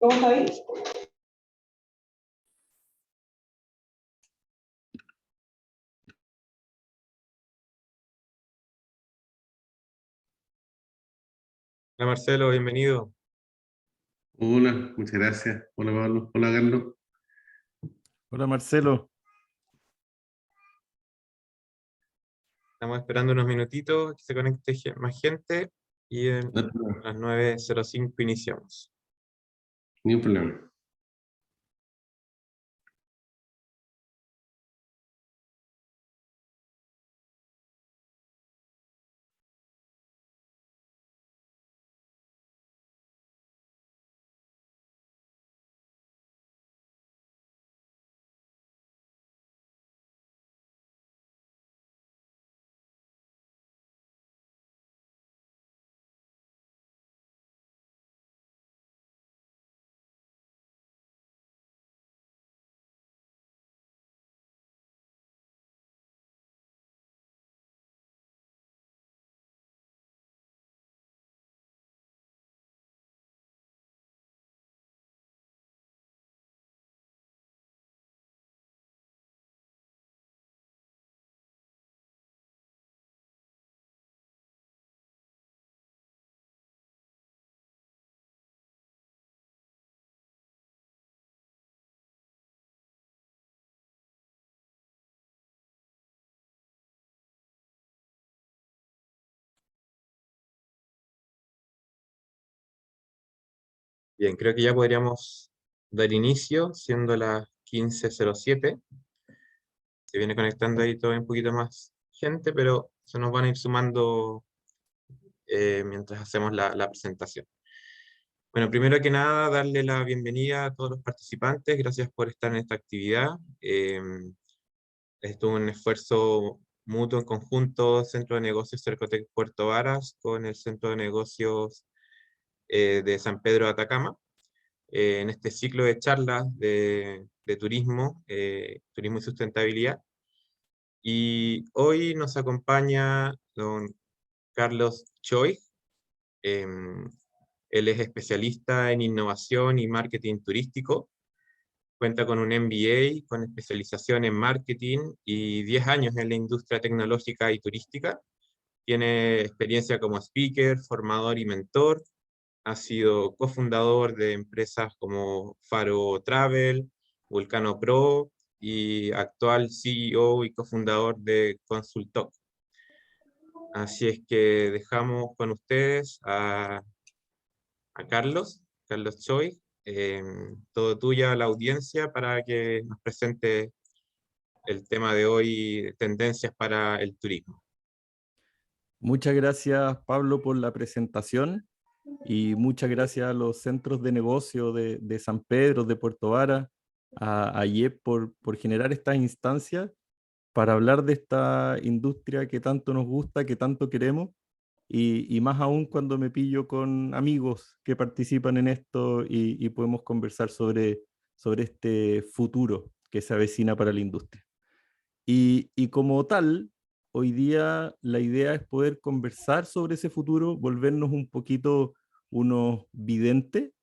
¿Cómo sabéis? Hola Marcelo, bienvenido. Hola, muchas gracias. Hola Pablo, hola Carlos. Hola Marcelo. Estamos esperando unos minutitos que se conecte más gente y No hay problema, a las 9:05 iniciamos. ni un problema. Bien, creo que ya podríamos dar inicio, siendo las 15:07. Se viene conectando ahí todavía un poquito más gente, pero se nos van a ir sumando mientras hacemos la presentación. Bueno, primero que nada, darle la bienvenida a todos los participantes. Gracias por estar en esta actividad. Esto es un esfuerzo mutuo en conjunto, Centro de Negocios Cercotec Puerto Varas con el Centro de Negocios de San Pedro de Atacama, en este ciclo de charlas de turismo, turismo y sustentabilidad. Y hoy nos acompaña don Carlos Choi. Él es especialista en innovación y marketing turístico. Cuenta con un MBA con especialización en marketing y 10 años en la industria tecnológica y turística. Tiene experiencia como speaker, formador y mentor. Ha sido cofundador de empresas como Faro Travel, Vulcano Pro y actual CEO y cofundador de Consultoc. Así es que dejamos con ustedes a Carlos Choi. Todo tuya la audiencia para que nos presente el tema de hoy, tendencias para el turismo. Muchas gracias Pablo por la presentación y muchas gracias a los centros de negocio de San Pedro, de Puerto Vara, a IEP por generar estas instancias para hablar de esta industria que tanto nos gusta, que tanto queremos y más aún cuando me pillo con amigos que participan en esto y podemos conversar sobre este futuro que se avecina para la industria. Y como tal, hoy día la idea es poder conversar sobre ese futuro, volvernos un poquito unos videntes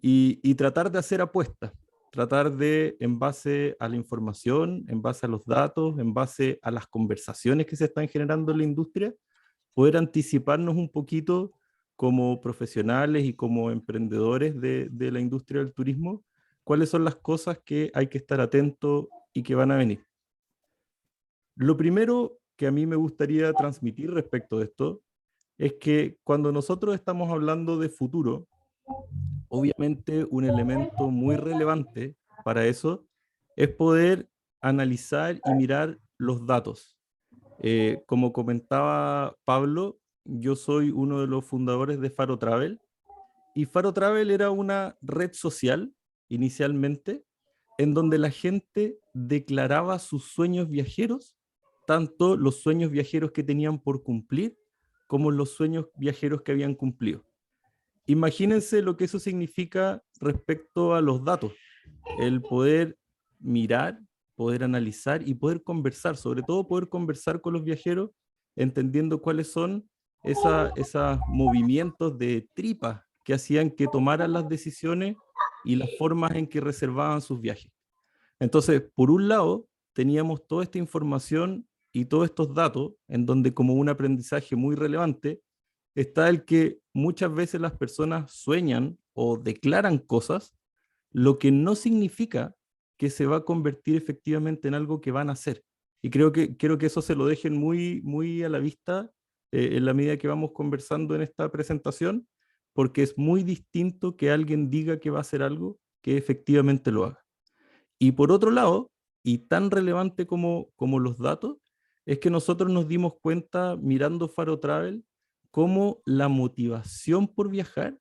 y tratar de hacer apuestas, tratar de, en base a la información, en base a los datos, en base a las conversaciones que se están generando en la industria, poder anticiparnos un poquito como profesionales y como emprendedores de la industria del turismo, cuáles son las cosas que hay que estar atentos y que van a venir. Lo primero que a mí me gustaría transmitir respecto de esto es que cuando nosotros estamos hablando de futuro, obviamente un elemento muy relevante para eso es poder analizar y mirar los datos. Como comentaba Pablo, yo soy uno de los fundadores de Faro Travel y Faro Travel era una red social inicialmente en donde la gente declaraba sus sueños viajeros, tanto los sueños viajeros que tenían por cumplir como los sueños viajeros que habían cumplido. Imagínense lo que eso significa respecto a los datos, el poder mirar, poder analizar y poder conversar, sobre todo poder conversar con los viajeros, entendiendo cuáles son esos movimientos de tripas que hacían que tomaran las decisiones y las formas en que reservaban sus viajes. Entonces, por un lado, teníamos toda esta información y todos estos datos, en donde como un aprendizaje muy relevante, está el que muchas veces las personas sueñan o declaran cosas, lo que no significa que se va a convertir efectivamente en algo que van a hacer. Y quiero que eso se lo dejen muy, muy a la vista en la medida que vamos conversando en esta presentación, porque es muy distinto que alguien diga que va a hacer algo que efectivamente lo haga. Y por otro lado, y tan relevante como los datos, es que nosotros nos dimos cuenta mirando Faro Travel cómo la motivación por viajar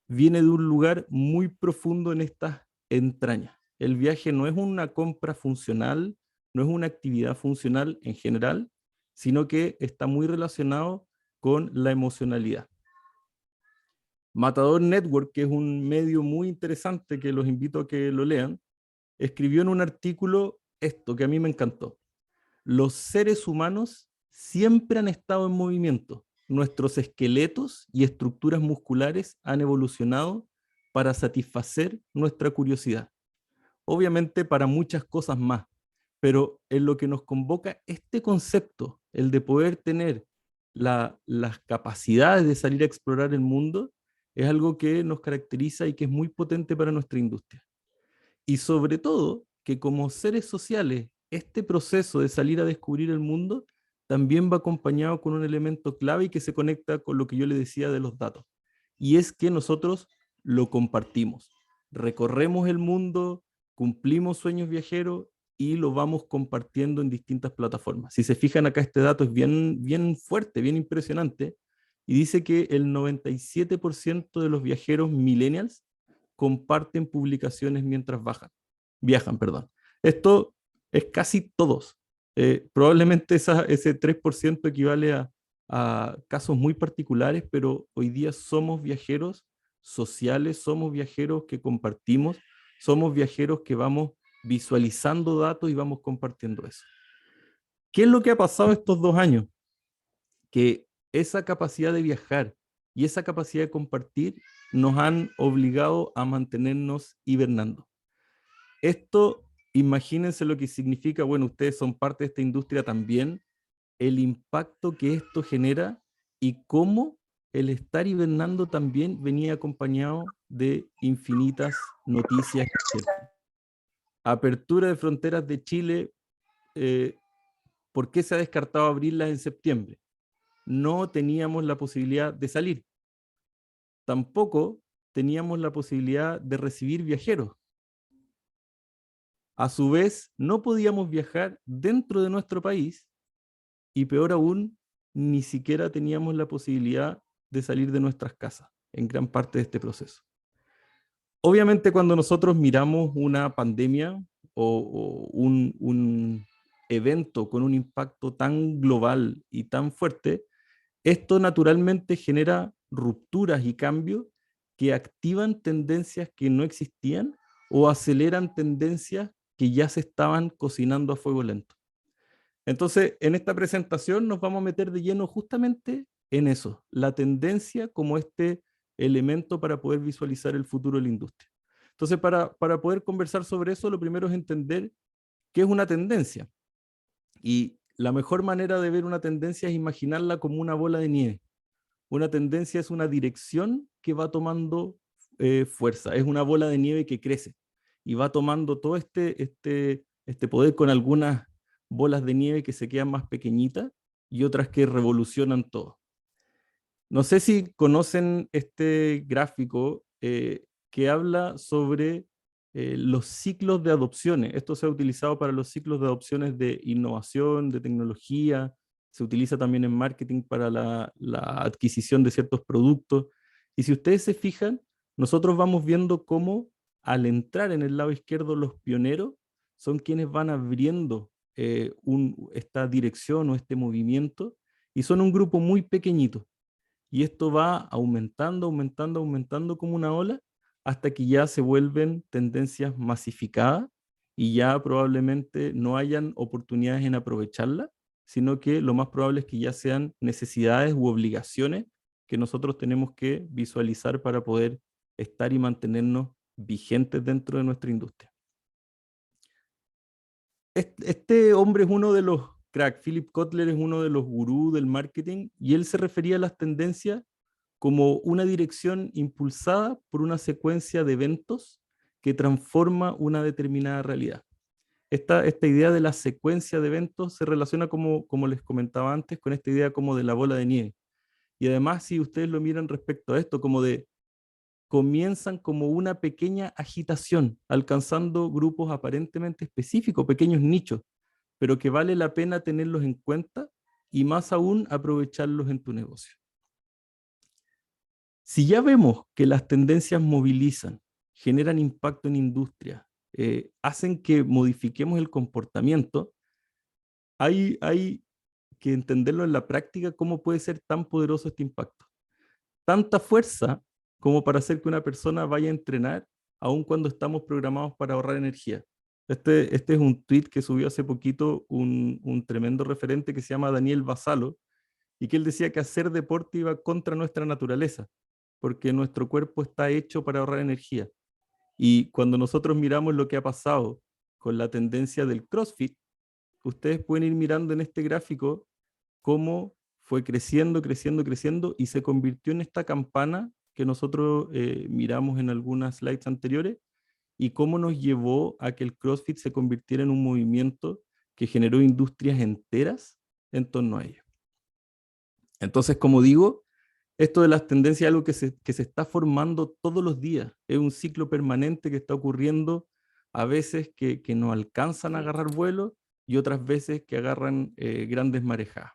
viene de un lugar muy profundo en estas entrañas. El viaje no es una compra funcional, no es una actividad funcional en general, sino que está muy relacionado con la emocionalidad. Matador Network, que es un medio muy interesante que los invito a que lo lean, escribió en un artículo esto que a mí me encantó. Los seres humanos siempre han estado en movimiento. Nuestros esqueletos y estructuras musculares han evolucionado para satisfacer nuestra curiosidad. Obviamente para muchas cosas más, pero en lo que nos convoca este concepto, el de poder tener las capacidades de salir a explorar el mundo, es algo que nos caracteriza y que es muy potente para nuestra industria. Y sobre todo, que como seres sociales, este proceso de salir a descubrir el mundo también va acompañado con un elemento clave y que se conecta con lo que yo le decía de los datos. Y es que nosotros lo compartimos. Recorremos el mundo, cumplimos sueños viajeros y lo vamos compartiendo en distintas plataformas. Si se fijan acá, este dato es bien fuerte, bien impresionante, y dice que el 97% de los viajeros millennials comparten publicaciones mientras viajan. Esto es casi todos. Probablemente ese 3% equivale a casos muy particulares, pero hoy día somos viajeros sociales, somos viajeros que compartimos, somos viajeros que vamos visualizando datos y vamos compartiendo eso. ¿Qué es lo que ha pasado estos 2 años? Que esa capacidad de viajar y esa capacidad de compartir nos han obligado a mantenernos hibernando. Esto, imagínense lo que significa, bueno, ustedes son parte de esta industria también, el impacto que esto genera y cómo el estar hibernando también venía acompañado de infinitas noticias. Apertura de fronteras de Chile, ¿por qué se ha descartado abrirlas en septiembre? No teníamos la posibilidad de salir. Tampoco teníamos la posibilidad de recibir viajeros. A su vez, no podíamos viajar dentro de nuestro país y peor aún, ni siquiera teníamos la posibilidad de salir de nuestras casas en gran parte de este proceso. Obviamente cuando nosotros miramos una pandemia o un evento con un impacto tan global y tan fuerte, esto naturalmente genera rupturas y cambios que activan tendencias que no existían o aceleran tendencias que ya se estaban cocinando a fuego lento. Entonces, en esta presentación nos vamos a meter de lleno justamente en eso, la tendencia como este elemento para poder visualizar el futuro de la industria. Entonces, para poder conversar sobre eso, lo primero es entender qué es una tendencia. Y la mejor manera de ver una tendencia es imaginarla como una bola de nieve. Una tendencia es una dirección que va tomando fuerza, es una bola de nieve que crece y va tomando todo este poder con algunas bolas de nieve que se quedan más pequeñitas y otras que revolucionan todo. No sé si conocen este gráfico que habla sobre los ciclos de adopciones. Esto se ha utilizado para los ciclos de adopciones de innovación, de tecnología, se utiliza también en marketing para la adquisición de ciertos productos. Y si ustedes se fijan, nosotros vamos viendo cómo al entrar en el lado izquierdo los pioneros son quienes van abriendo esta dirección o este movimiento y son un grupo muy pequeñito. Y esto va aumentando como una ola hasta que ya se vuelven tendencias masificadas y ya probablemente no hayan oportunidades en aprovecharla, sino que lo más probable es que ya sean necesidades u obligaciones que nosotros tenemos que visualizar para poder estar y mantenernos vigentes dentro de nuestra industria. Este hombre es uno de los cracks, Philip Kotler es uno de los gurús del marketing, y él se refería a las tendencias como una dirección impulsada por una secuencia de eventos que transforma una determinada realidad. Esta idea de la secuencia de eventos se relaciona, como les comentaba antes, con esta idea como de la bola de nieve. Y además, si ustedes lo miran respecto a esto, como de comienzan como una pequeña agitación, alcanzando grupos aparentemente específicos, pequeños nichos, pero que vale la pena tenerlos en cuenta y más aún aprovecharlos en tu negocio. Si ya vemos que las tendencias movilizan, generan impacto en industria, hacen que modifiquemos el comportamiento, hay que entenderlo en la práctica cómo puede ser tan poderoso este impacto. Tanta fuerza como para hacer que una persona vaya a entrenar aun cuando estamos programados para ahorrar energía. Este es un tweet que subió hace poquito un tremendo referente que se llama Daniel Vassallo, y que él decía que hacer deporte iba contra nuestra naturaleza, porque nuestro cuerpo está hecho para ahorrar energía. Y cuando nosotros miramos lo que ha pasado con la tendencia del CrossFit, ustedes pueden ir mirando en este gráfico cómo fue creciendo, creciendo, creciendo, y se convirtió en esta campana que nosotros miramos en algunas slides anteriores, y cómo nos llevó a que el CrossFit se convirtiera en un movimiento que generó industrias enteras en torno a ello. Entonces, como digo, esto de las tendencias es algo que se está formando todos los días. Es un ciclo permanente que está ocurriendo, a veces que no alcanzan a agarrar vuelo y otras veces que agarran grandes marejadas.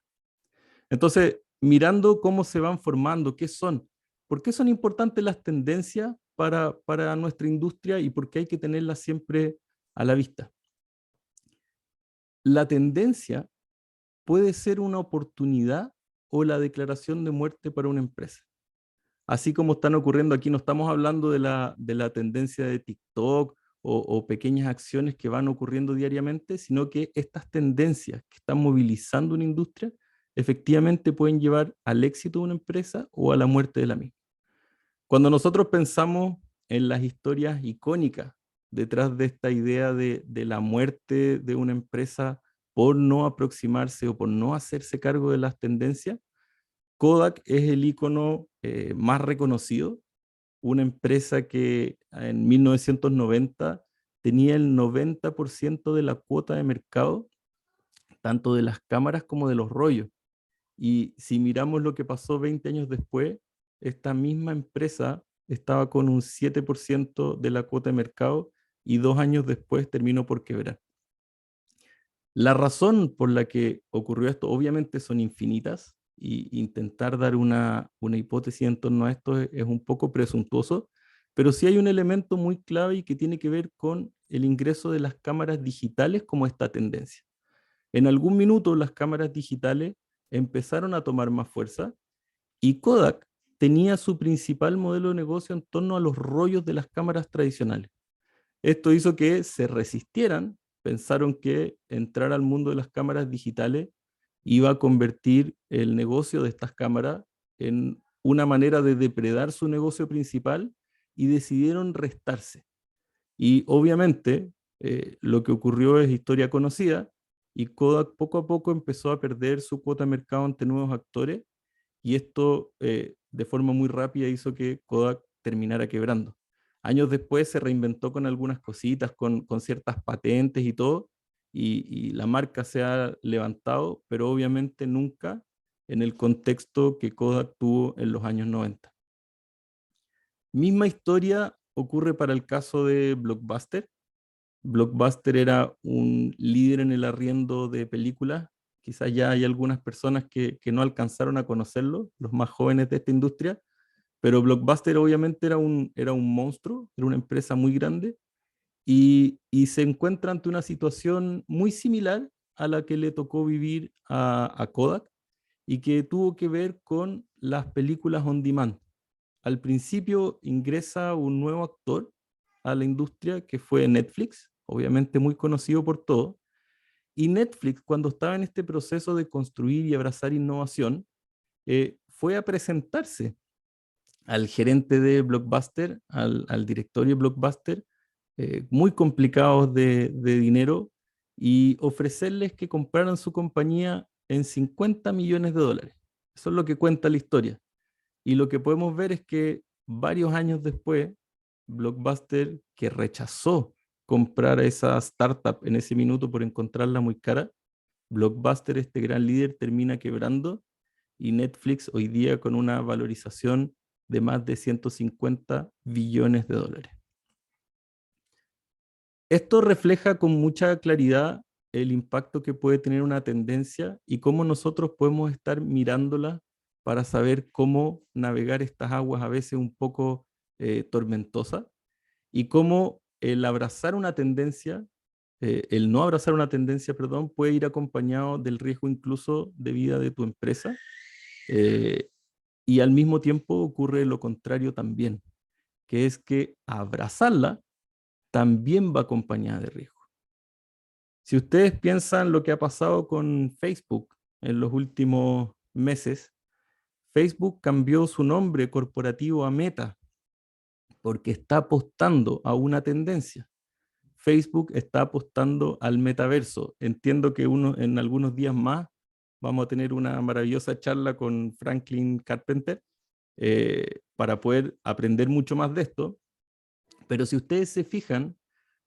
Entonces, mirando cómo se van formando, qué son, por qué son importantes las tendencias para nuestra industria y por qué hay que tenerlas siempre a la vista. La tendencia puede ser una oportunidad o la declaración de muerte para una empresa. Así como están ocurriendo aquí, no estamos hablando de la tendencia de TikTok o pequeñas acciones que van ocurriendo diariamente, sino que estas tendencias que están movilizando una industria efectivamente pueden llevar al éxito de una empresa o a la muerte de la misma. Cuando nosotros pensamos en las historias icónicas detrás de esta idea de la muerte de una empresa por no aproximarse o por no hacerse cargo de las tendencias, Kodak es el icono más reconocido, una empresa que en 1990 tenía el 90% de la cuota de mercado, tanto de las cámaras como de los rollos. Y si miramos lo que pasó 20 años después, esta misma empresa estaba con un 7% de la cuota de mercado y 2 años después terminó por quebrar. La razón por la que ocurrió esto, obviamente son infinitas, y intentar dar una hipótesis en torno a esto es un poco presuntuoso, pero sí hay un elemento muy clave y que tiene que ver con el ingreso de las cámaras digitales como esta tendencia. En algún minuto las cámaras digitales empezaron a tomar más fuerza y Kodak tenía su principal modelo de negocio en torno a los rollos de las cámaras tradicionales. Esto hizo que se resistieran, pensaron que entrar al mundo de las cámaras digitales iba a convertir el negocio de estas cámaras en una manera de depredar su negocio principal, y decidieron restarse. Y obviamente lo que ocurrió es historia conocida, y Kodak poco a poco empezó a perder su cuota de mercado ante nuevos actores, y esto de forma muy rápida hizo que Kodak terminara quebrando. Años después se reinventó con algunas cositas, con ciertas patentes y todo, y la marca se ha levantado, pero obviamente nunca en el contexto que Kodak tuvo en los años 90. Misma historia ocurre para el caso de Blockbuster. Blockbuster era un líder en el arriendo de películas. Quizás ya hay algunas personas que no alcanzaron a conocerlo, los más jóvenes de esta industria, pero Blockbuster obviamente era un monstruo, era una empresa muy grande, y se encuentra ante una situación muy similar a la que le tocó vivir a Kodak, y que tuvo que ver con las películas on demand. Al principio ingresa un nuevo actor a la industria que fue Netflix, obviamente muy conocido por todos, y Netflix, cuando estaba en este proceso de construir y abrazar innovación, fue a presentarse al gerente de Blockbuster, al directorio de Blockbuster, muy complicados de dinero, y ofrecerles que compraran su compañía en $50 millones. Eso es lo que cuenta la historia. Y lo que podemos ver es que varios años después, Blockbuster, que rechazó comprar a esa startup en ese minuto por encontrarla muy cara, Blockbuster, este gran líder, termina quebrando, y Netflix hoy día con una valorización de más de $150 billones. Esto refleja con mucha claridad el impacto que puede tener una tendencia y cómo nosotros podemos estar mirándola para saber cómo navegar estas aguas a veces un poco tormentosas, y cómo el abrazar una tendencia, el no abrazar una tendencia, perdón, puede ir acompañado del riesgo incluso de vida de tu empresa, eh, y al mismo tiempo ocurre lo contrario también, que es que abrazarla también va acompañada de riesgo. Si ustedes piensan lo que ha pasado con Facebook en los últimos meses, Facebook cambió su nombre corporativo a Meta porque está apostando a una tendencia. Facebook está apostando al metaverso. Entiendo que en algunos días más vamos a tener una maravillosa charla con Franklin Carpenter para poder aprender mucho más de esto. Pero si ustedes se fijan,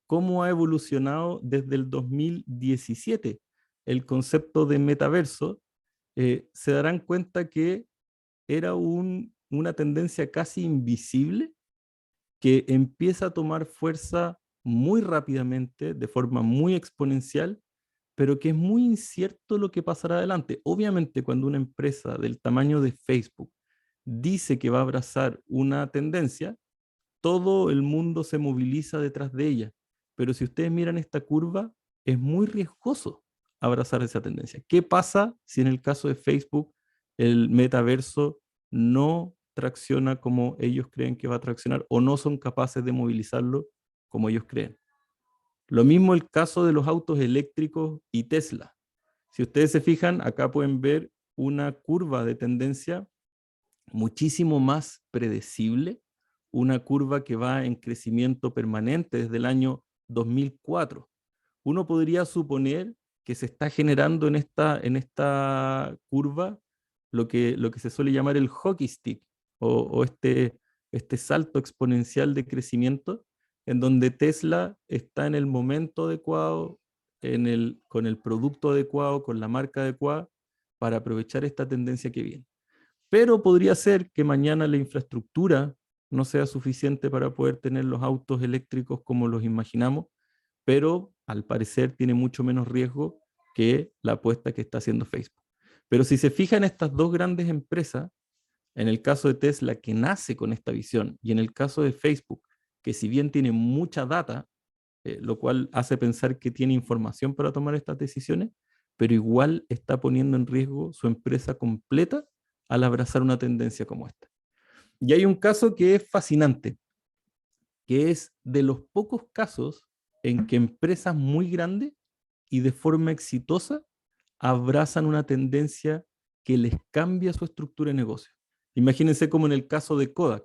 cómo ha evolucionado desde el 2017 el concepto de metaverso, se darán cuenta que era una tendencia casi invisible que empieza a tomar fuerza muy rápidamente, de forma muy exponencial, pero que es muy incierto lo que pasará adelante. Obviamente, cuando una empresa del tamaño de Facebook dice que va a abrazar una tendencia, todo el mundo se moviliza detrás de ella. Pero si ustedes miran esta curva, es muy riesgoso abrazar esa tendencia. ¿Qué pasa si en el caso de Facebook el metaverso no tracciona como ellos creen que va a traccionar, o no son capaces de movilizarlo como ellos creen? Lo mismo el caso de los autos eléctricos y Tesla. Si ustedes se fijan, acá pueden ver una curva de tendencia muchísimo más predecible, una curva que va en crecimiento permanente desde el año 2004. Uno podría suponer que se está generando en esta curva lo que se suele llamar el hockey stick, o este salto exponencial de crecimiento, en donde Tesla está en el momento adecuado, con el producto adecuado, con la marca adecuada, para aprovechar esta tendencia que viene. Pero podría ser que mañana la infraestructura no sea suficiente para poder tener los autos eléctricos como los imaginamos, pero al parecer tiene mucho menos riesgo que la apuesta que está haciendo Facebook. Pero si se fijan estas dos grandes empresas, en el caso de Tesla, que nace con esta visión, y en el caso de Facebook, que si bien tiene mucha data, lo cual hace pensar que tiene información para tomar estas decisiones, pero igual está poniendo en riesgo su empresa completa al abrazar una tendencia como esta. Y hay un caso que es fascinante, que es de los pocos casos en que empresas muy grandes y de forma exitosa abrazan una tendencia que les cambia su estructura de negocio. Imagínense como en el caso de Kodak.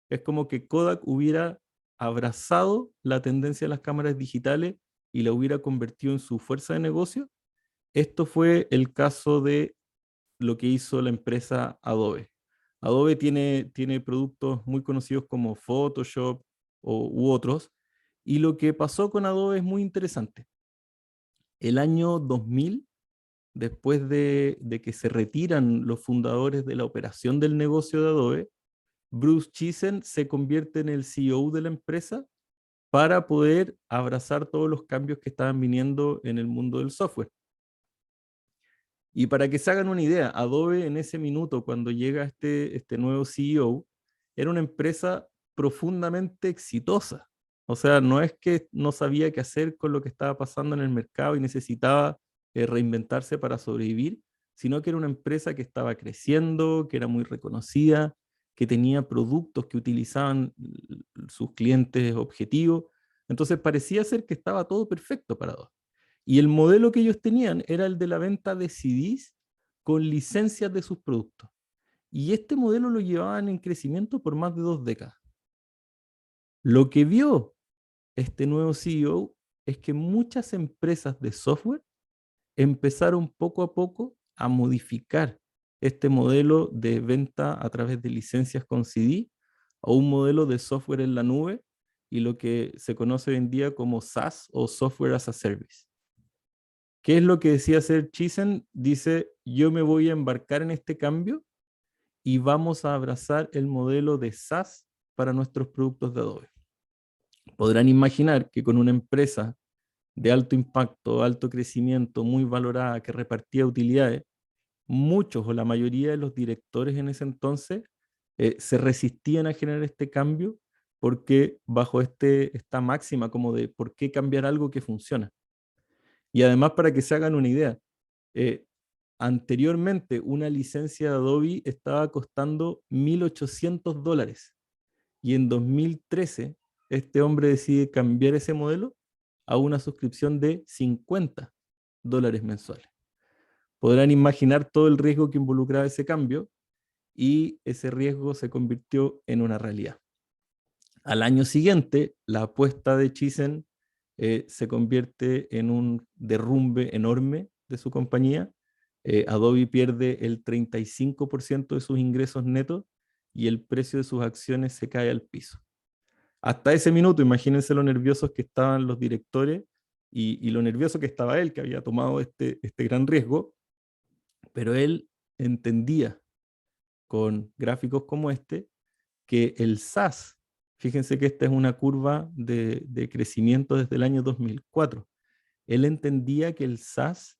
Es como que Kodak hubiera abrazado la tendencia de las cámaras digitales y la hubiera convertido en su fuerza de negocio. Esto fue el caso de lo que hizo la empresa Adobe. Adobe tiene productos muy conocidos como Photoshop u otros, y lo que pasó con Adobe es muy interesante. El año 2000, después de que se retiran los fundadores de la operación del negocio de Adobe, Bruce Chizen se convierte en el CEO de la empresa para poder abrazar todos los cambios que estaban viniendo en el mundo del software. Y para que se hagan una idea, Adobe en ese minuto, cuando llega este nuevo CEO, era una empresa profundamente exitosa. O sea, no es que no sabía qué hacer con lo que estaba pasando en el mercado y necesitaba reinventarse para sobrevivir, sino que era una empresa que estaba creciendo, que era muy reconocida, que tenía productos que utilizaban sus clientes objetivos. Entonces parecía ser que estaba todo perfecto para Adobe. Y el modelo que ellos tenían era el de la venta de CDs con licencias de sus productos. y este modelo lo llevaban en crecimiento por más de 2 décadas. Lo que vio este nuevo CEO es que muchas empresas de software empezaron poco a poco a modificar este modelo de venta a través de licencias con CD a un modelo de software en la nube y lo que se conoce hoy en día como SaaS o Software as a Service. ¿Qué es lo que decía hacer Chizen? Dice, yo me voy a embarcar en este cambio y vamos a abrazar el modelo de SaaS para nuestros productos de Adobe. Podrán imaginar que con una empresa de alto impacto, alto crecimiento, muy valorada, que repartía utilidades, muchos o la mayoría de los directores en ese entonces se resistían a generar este cambio porque bajo esta máxima como de por qué cambiar algo que funciona. Y además, para que se hagan una idea, eh, anteriormente una licencia de Adobe estaba costando $1.800 y en 2013 este hombre decide cambiar ese modelo a una suscripción de $50 mensuales. Podrán imaginar todo el riesgo que involucraba ese cambio y ese riesgo se convirtió en una realidad. Al año siguiente, la apuesta de Chizen se convierte en un derrumbe enorme de su compañía. Adobe pierde el 35% de sus ingresos netos y el precio de sus acciones se cae al piso. Hasta ese minuto, imagínense lo nerviosos que estaban los directores y lo nervioso que estaba él, que había tomado este gran riesgo, pero él entendía con gráficos como este que el SaaS, fíjense que esta es una curva de crecimiento desde el año 2004, él entendía que el SaaS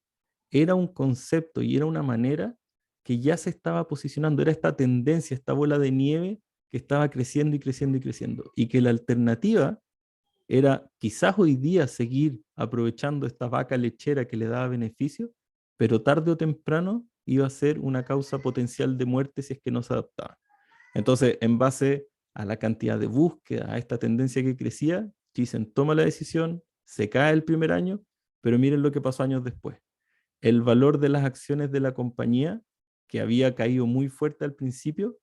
era un concepto y era una manera que ya se estaba posicionando, era esta tendencia, esta bola de nieve que estaba creciendo y creciendo y creciendo, y que la alternativa era quizás hoy día seguir aprovechando esta vaca lechera que le daba beneficio, pero tarde o temprano iba a ser una causa potencial de muerte si es que no se adaptaba. Entonces, en base a la cantidad de búsqueda, a esta tendencia que crecía, Chizen toma la decisión, se cae el primer año, pero miren lo que pasó años después. El valor de las acciones de la compañía, que había caído muy fuerte al principio,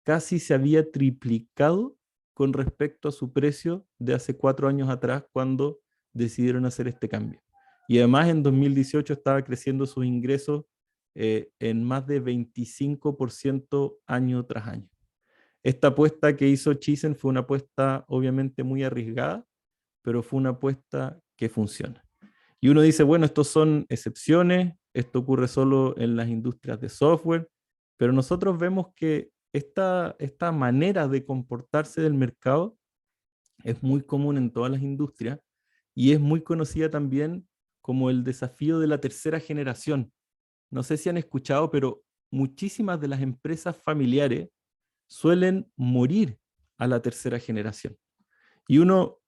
casi se había triplicado con respecto a su precio de hace 4 años atrás cuando decidieron hacer este cambio. Y además en 2018 estaba creciendo sus ingresos en más de 25% año tras año. Esta apuesta que hizo Chizen fue una apuesta obviamente muy arriesgada, pero fue una apuesta que funciona. Y uno dice, bueno, estos son excepciones, esto ocurre solo en las industrias de software, pero nosotros vemos que esta manera de comportarse del mercado es muy común en todas las industrias y es muy conocida también como el desafío de la tercera generación. No sé si han escuchado, pero muchísimas de las empresas familiares suelen morir a la tercera generación. Y uno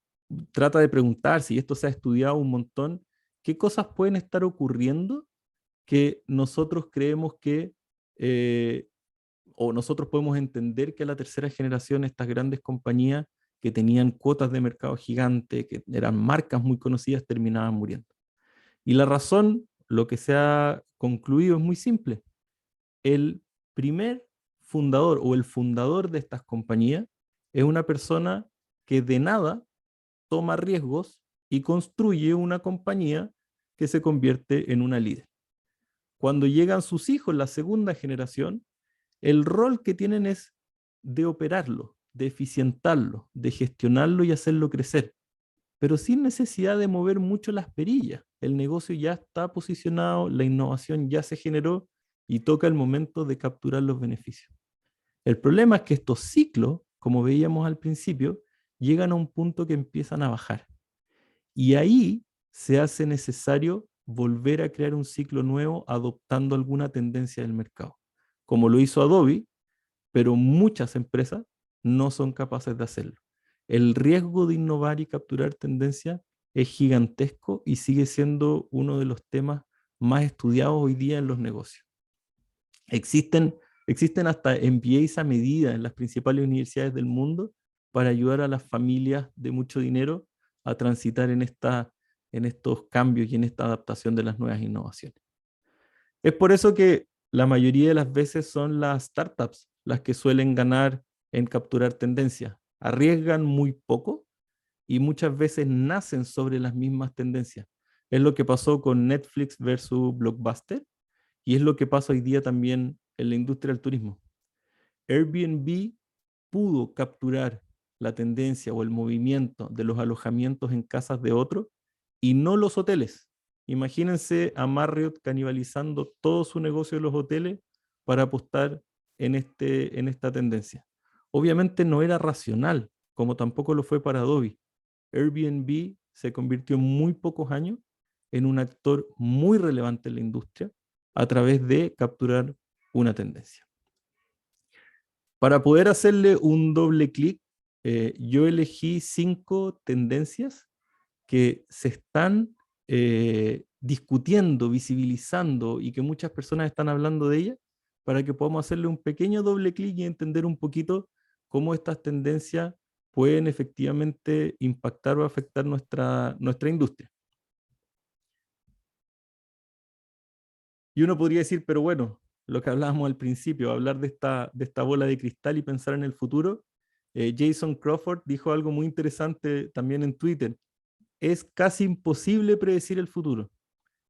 trata de preguntarse, y esto se ha estudiado un montón, qué cosas pueden estar ocurriendo que nosotros creemos que, o nosotros podemos entender que a la tercera generación estas grandes compañías que tenían cuotas de mercado gigante, que eran marcas muy conocidas, terminaban muriendo. Y la razón, lo que se ha concluido es muy simple. El primer fundador o el fundador de estas compañías es una persona que de nada toma riesgos y construye una compañía que se convierte en una líder. Cuando llegan sus hijos, la segunda generación, el rol que tienen es de operarlo, de eficientarlo, de gestionarlo y hacerlo crecer, pero sin necesidad de mover mucho las perillas. El negocio ya está posicionado, la innovación ya se generó y toca el momento de capturar los beneficios. El problema es que estos ciclos, como veíamos al principio, llegan a un punto que empiezan a bajar. Y ahí se hace necesario volver a crear un ciclo nuevo adoptando alguna tendencia del mercado, como lo hizo Adobe, pero muchas empresas no son capaces de hacerlo. El riesgo de innovar y capturar tendencia es gigantesco y sigue siendo uno de los temas más estudiados hoy día en los negocios. Existen hasta MBAs a medida en las principales universidades del mundo para ayudar a las familias de mucho dinero a transitar en estos cambios y en esta adaptación de las nuevas innovaciones. Es por eso que la mayoría de las veces son las startups las que suelen ganar en capturar tendencias. Arriesgan muy poco y muchas veces nacen sobre las mismas tendencias. Es lo que pasó con Netflix versus Blockbuster y es lo que pasa hoy día también en la industria del turismo. Airbnb pudo capturar la tendencia o el movimiento de los alojamientos en casas de otros y no los hoteles. Imagínense a Marriott canibalizando todo su negocio de los hoteles para apostar en esta tendencia. Obviamente no era racional, como tampoco lo fue para Adobe. Airbnb se convirtió en muy pocos años en un actor muy relevante en la industria a través de capturar una tendencia. Para poder hacerle un doble clic, yo elegí 5 tendencias que se están discutiendo, visibilizando y que muchas personas están hablando de ellas, para que podamos hacerle un pequeño doble clic y entender un poquito cómo estas tendencias pueden efectivamente impactar o afectar nuestra industria. Y uno podría decir, pero bueno, lo que hablábamos al principio, hablar de esta bola de cristal y pensar en el futuro, Jason Crawford dijo algo muy interesante también en Twitter. Es casi imposible predecir el futuro,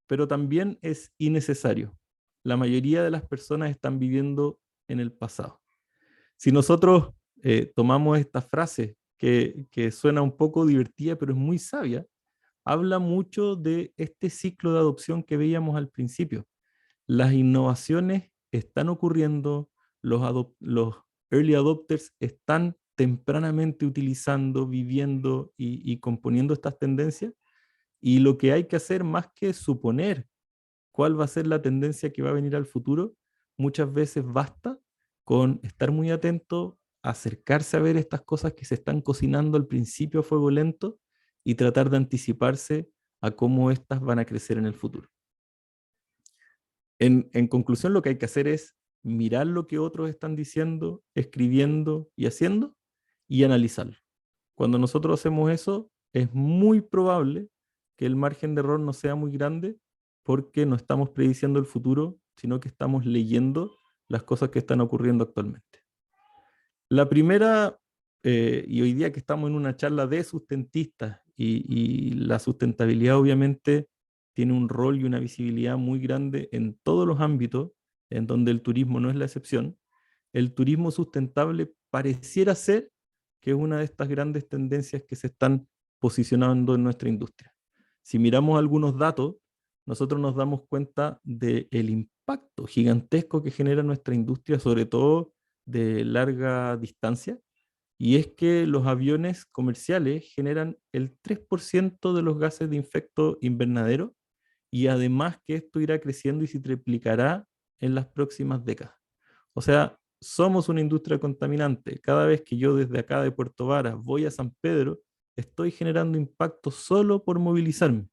pero también es innecesario. La mayoría de las personas están viviendo en el pasado. Si nosotros tomamos esta frase que suena un poco divertida, pero es muy sabia, habla mucho de este ciclo de adopción que veíamos al principio. Las innovaciones están ocurriendo, los early adopters están tempranamente utilizando, viviendo y componiendo estas tendencias, y lo que hay que hacer más que suponer cuál va a ser la tendencia que va a venir al futuro, muchas veces basta con estar muy atento, acercarse a ver estas cosas que se están cocinando al principio a fuego lento y tratar de anticiparse a cómo estas van a crecer en el futuro. En conclusión, lo que hay que hacer es mirar lo que otros están diciendo, escribiendo y haciendo y analizarlo. Cuando nosotros hacemos eso, es muy probable que el margen de error no sea muy grande porque no estamos prediciendo el futuro, sino que estamos leyendo las cosas que están ocurriendo actualmente. La primera, y hoy día que estamos en una charla de sustentistas y la sustentabilidad obviamente tiene un rol y una visibilidad muy grande en todos los ámbitos, en donde el turismo no es la excepción. El turismo sustentable pareciera ser que es una de estas grandes tendencias que se están posicionando en nuestra industria. Si miramos algunos datos, nosotros nos damos cuenta del impacto gigantesco que genera nuestra industria, sobre todo de larga distancia, y es que los aviones comerciales generan el 3% de los gases de efecto invernadero, y además que esto irá creciendo y se triplicará en las próximas décadas. O sea, somos una industria contaminante. Cada vez que yo desde acá de Puerto Varas voy a San Pedro, estoy generando impacto solo por movilizarme.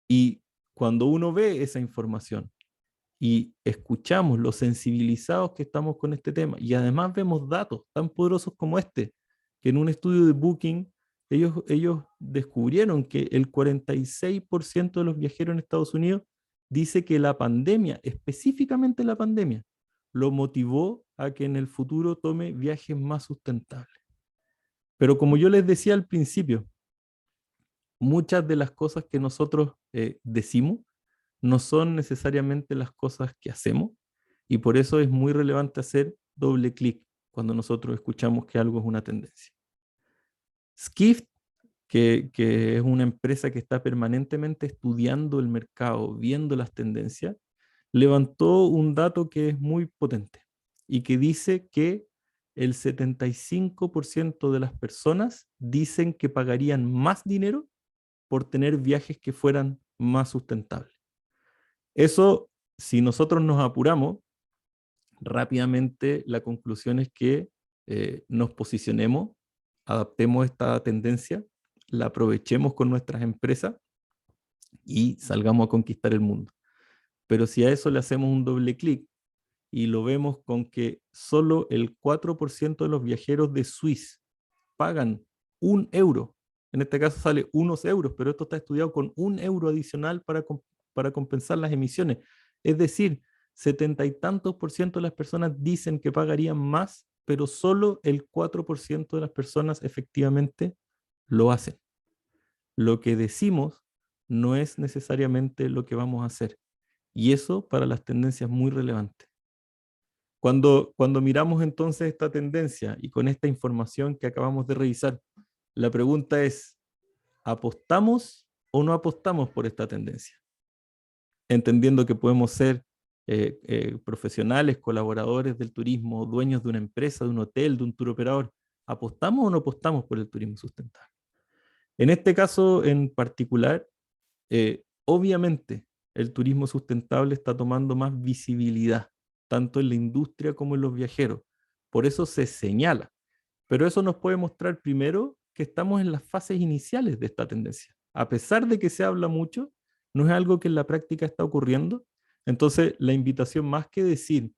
Y cuando uno ve esa información y escuchamos lo sensibilizados que estamos con este tema, y además vemos datos tan poderosos como este, que en un estudio de Booking, ellos descubrieron que el 46% de los viajeros en Estados Unidos dice que la pandemia, específicamente la pandemia, lo motivó a que en el futuro tome viajes más sustentables. Pero como yo les decía al principio, muchas de las cosas que nosotros decimos no son necesariamente las cosas que hacemos, y por eso es muy relevante hacer doble clic cuando nosotros escuchamos que algo es una tendencia. Skift, que es una empresa que está permanentemente estudiando el mercado, viendo las tendencias, levantó un dato que es muy potente y que dice que el 75% de las personas dicen que pagarían más dinero por tener viajes que fueran más sustentables. Eso, si nosotros nos apuramos, rápidamente la conclusión es que nos posicionemos, adaptemos esta tendencia, la aprovechemos con nuestras empresas y salgamos a conquistar el mundo. Pero si a eso le hacemos un doble clic y lo vemos con que solo el 4% de los viajeros de Swiss pagan 1 euro, en este caso sale unos euros, pero esto está estudiado con 1 euro adicional para compensar las emisiones. Es decir, 70 y tantos por ciento de las personas dicen que pagarían más, pero solo el 4% de las personas efectivamente lo hacen. Lo que decimos no es necesariamente lo que vamos a hacer. Y eso para las tendencias es muy relevante. Cuando miramos entonces esta tendencia y con esta información que acabamos de revisar, la pregunta es, ¿apostamos o no apostamos por esta tendencia? Entendiendo que podemos ser profesionales, colaboradores del turismo, dueños de una empresa, de un hotel, de un tour operador. ¿Apostamos o no apostamos por el turismo sustentable? En este caso en particular, obviamente el turismo sustentable está tomando más visibilidad, tanto en la industria como en los viajeros. Por eso se señala. Pero eso nos puede mostrar primero que estamos en las fases iniciales de esta tendencia. A pesar de que se habla mucho, no es algo que en la práctica está ocurriendo. Entonces, la invitación más que decir,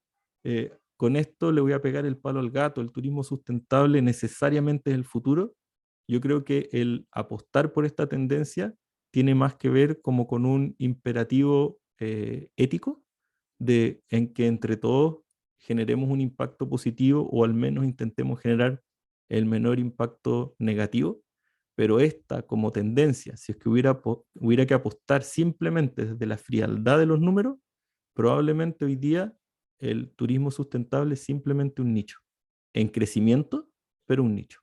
con esto le voy a pegar el palo al gato, el turismo sustentable necesariamente es el futuro, yo creo que el apostar por esta tendencia tiene más que ver como con un imperativo ético en que entre todos generemos un impacto positivo o al menos intentemos generar el menor impacto negativo, pero esta como tendencia, si es que hubiera que apostar simplemente desde la frialdad de los números, probablemente hoy día el turismo sustentable es simplemente un nicho, en crecimiento, pero un nicho.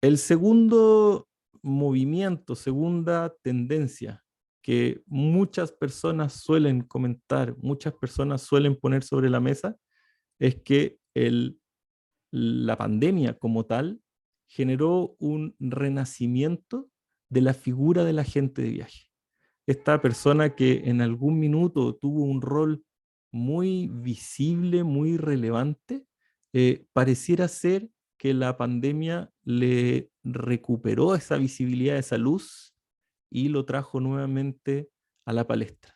El segundo movimiento, segunda tendencia que muchas personas suelen comentar, muchas personas suelen poner sobre la mesa, es que la pandemia como tal generó un renacimiento de la figura del agente de viaje. Esta persona que en algún minuto tuvo un rol muy visible, muy relevante, pareciera ser que la pandemia le recuperó esa visibilidad, esa luz, y lo trajo nuevamente a la palestra.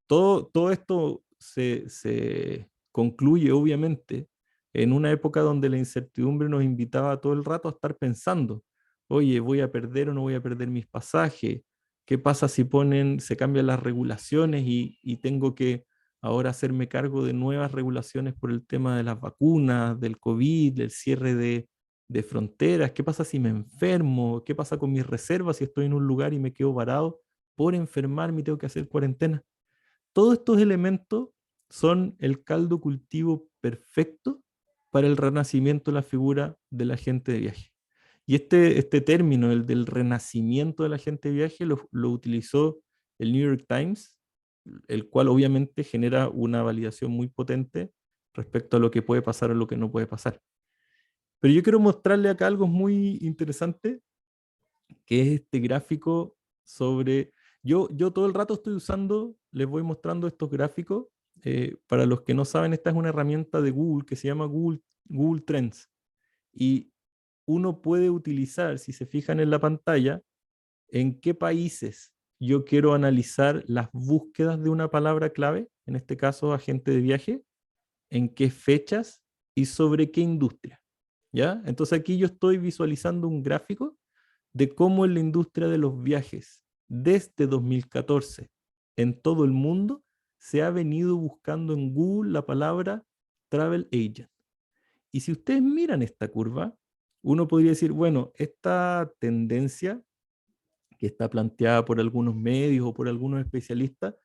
Todo esto se concluye, obviamente, en una época donde la incertidumbre nos invitaba todo el rato a estar pensando, oye, ¿voy a perder o no voy a perder mis pasajes? ¿Qué pasa si se cambian las regulaciones y tengo que ahora hacerme cargo de nuevas regulaciones por el tema de las vacunas, del COVID, del cierre de fronteras? ¿Qué pasa si me enfermo? ¿Qué pasa con mis reservas si estoy en un lugar y me quedo varado por enfermarme y tengo que hacer cuarentena? Todos estos elementos son el caldo cultivo perfecto para el renacimiento de la figura del agente de viaje. Y este término, el del renacimiento del agente de viaje, lo utilizó el New York Times, el cual obviamente genera una validación muy potente respecto a lo que puede pasar o lo que no puede pasar. Pero yo quiero mostrarle acá algo muy interesante, que es este gráfico sobre... Yo todo el rato estoy usando, les voy mostrando estos gráficos. Para los que no saben, esta es una herramienta de Google que se llama Google Trends. Y uno puede utilizar, si se fijan en la pantalla, en qué países yo quiero analizar las búsquedas de una palabra clave, en este caso agente de viaje, en qué fechas y sobre qué industria. ¿Ya? Entonces aquí yo estoy visualizando un gráfico de cómo en la industria de los viajes, desde 2014, en todo el mundo, se ha venido buscando en Google la palabra travel agent. Y si ustedes miran esta curva, uno podría decir, bueno, esta tendencia que está planteada por algunos medios o por algunos especialistas,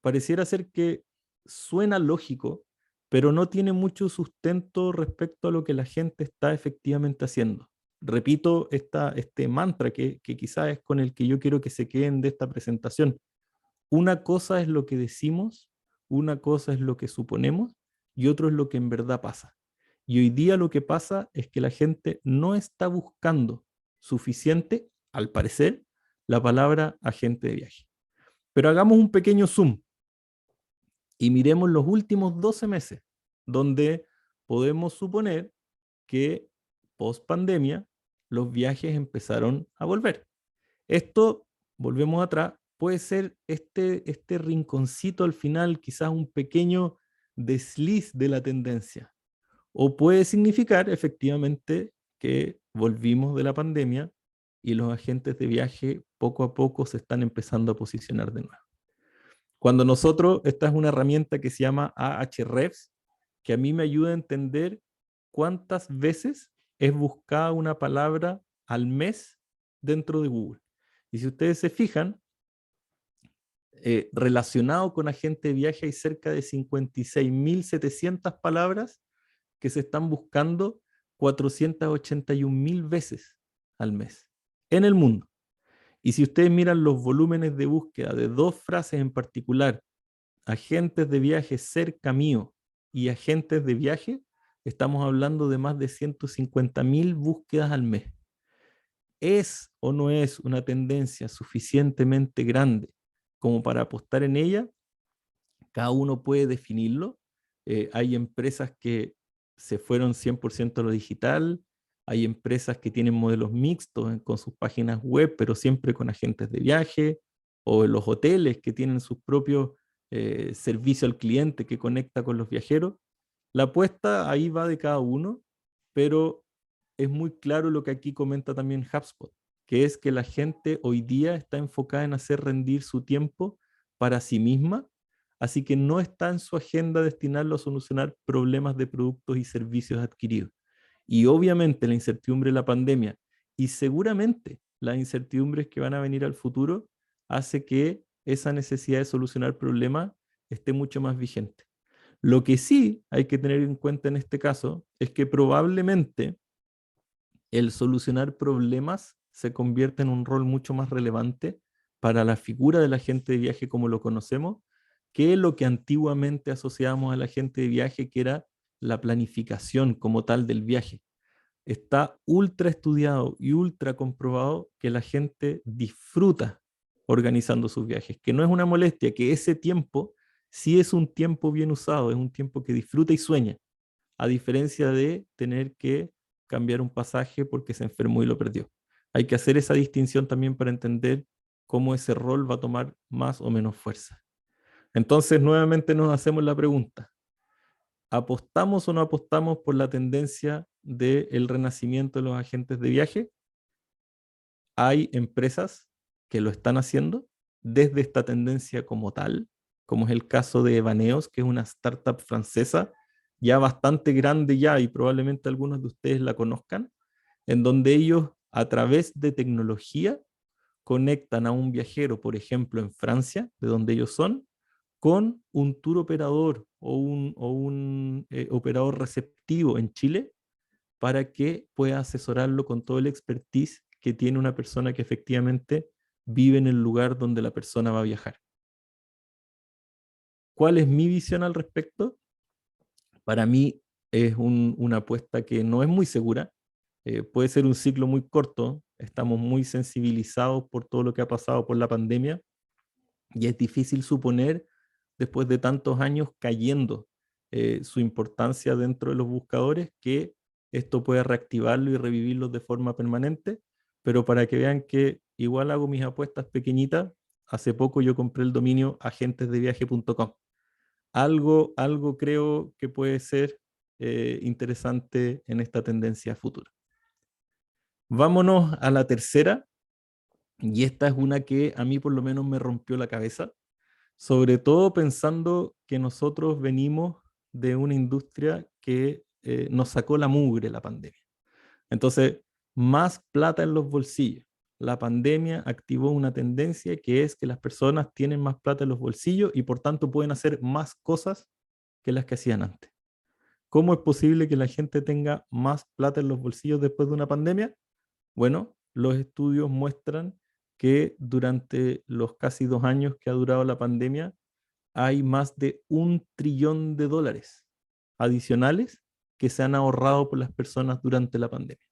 pareciera ser que suena lógico, pero no tiene mucho sustento respecto a lo que la gente está efectivamente haciendo. Repito este mantra que quizás es con el que yo quiero que se queden de esta presentación. Una cosa es lo que decimos, una cosa es lo que suponemos y otro es lo que en verdad pasa. Y hoy día lo que pasa es que la gente no está buscando suficiente, al parecer, la palabra agente de viaje. Pero hagamos un pequeño zoom y miremos los últimos 12 meses, donde podemos suponer que post pandemia los viajes empezaron a volver. Esto, volvemos atrás, puede ser este rinconcito al final, quizás un pequeño desliz de la tendencia, o puede significar efectivamente que volvimos de la pandemia y los agentes de viaje poco a poco se están empezando a posicionar de nuevo. Cuando nosotros, esta es una herramienta que se llama Ahrefs, que a mí me ayuda a entender cuántas veces es buscada una palabra al mes dentro de Google. Y si ustedes se fijan, relacionado con agente de viaje hay cerca de 56.700 palabras que se están buscando 481.000 veces al mes en el mundo. Y si ustedes miran los volúmenes de búsqueda de dos frases en particular, agentes de viaje cerca mío y agentes de viaje, estamos hablando de más de 150.000 búsquedas al mes. ¿Es o no es una tendencia suficientemente grande como para apostar en ella? Cada uno puede definirlo. Hay empresas que se fueron 100% a lo digital, hay empresas que tienen modelos mixtos con sus páginas web, pero siempre con agentes de viaje, o los hoteles que tienen sus propios servicio al cliente que conecta con los viajeros. La apuesta ahí va de cada uno, pero es muy claro lo que aquí comenta también HubSpot, que es que la gente hoy día está enfocada en hacer rendir su tiempo para sí misma, así que no está en su agenda destinarlo a solucionar problemas de productos y servicios adquiridos. Y obviamente la incertidumbre de la pandemia y seguramente las incertidumbres que van a venir al futuro hace que esa necesidad de solucionar problemas esté mucho más vigente. Lo que sí hay que tener en cuenta en este caso es que probablemente el solucionar problemas se convierte en un rol mucho más relevante para la figura del agente de viaje como lo conocemos, que lo que antiguamente asociábamos al agente de viaje, que era la planificación como tal del viaje. Está ultra estudiado y ultra comprobado que la gente disfruta organizando sus viajes, que no es una molestia, que ese tiempo sí es un tiempo bien usado, es un tiempo que disfruta y sueña, a diferencia de tener que cambiar un pasaje porque se enfermó y lo perdió. Hay que hacer esa distinción también para entender cómo ese rol va a tomar más o menos fuerza. Entonces, nuevamente nos hacemos la pregunta, ¿apostamos o no apostamos por la tendencia del renacimiento de los agentes de viaje? Hay empresas que lo están haciendo desde esta tendencia como tal, como es el caso de Evaneos, que es una startup francesa ya bastante grande ya y probablemente algunos de ustedes la conozcan, en donde ellos a través de tecnología conectan a un viajero, por ejemplo, en Francia, de donde ellos son, con un tour operador o un operador receptivo en Chile para que pueda asesorarlo con todo el expertise que tiene una persona que efectivamente vive en el lugar donde la persona va a viajar. ¿Cuál es mi visión al respecto? Para mí es una apuesta que no es muy segura, puede ser un ciclo muy corto, estamos muy sensibilizados por todo lo que ha pasado por la pandemia y es difícil suponer, después de tantos años cayendo su importancia dentro de los buscadores, que esto pueda reactivarlo y revivirlo de forma permanente, pero para que vean que igual hago mis apuestas pequeñitas, hace poco yo compré el dominio agentesdeviaje.com. Algo creo que puede ser interesante en esta tendencia futura. Vámonos a la tercera, y esta es una que a mí por lo menos me rompió la cabeza, sobre todo pensando que nosotros venimos de una industria que nos sacó la mugre la pandemia. Entonces, más plata en los bolsillos. La pandemia activó una tendencia que es que las personas tienen más plata en los bolsillos y por tanto pueden hacer más cosas que las que hacían antes. ¿Cómo es posible que la gente tenga más plata en los bolsillos después de una pandemia? Bueno, los estudios muestran que durante los casi 2 años que ha durado la pandemia, hay más de $1 trillón adicionales que se han ahorrado por las personas durante la pandemia.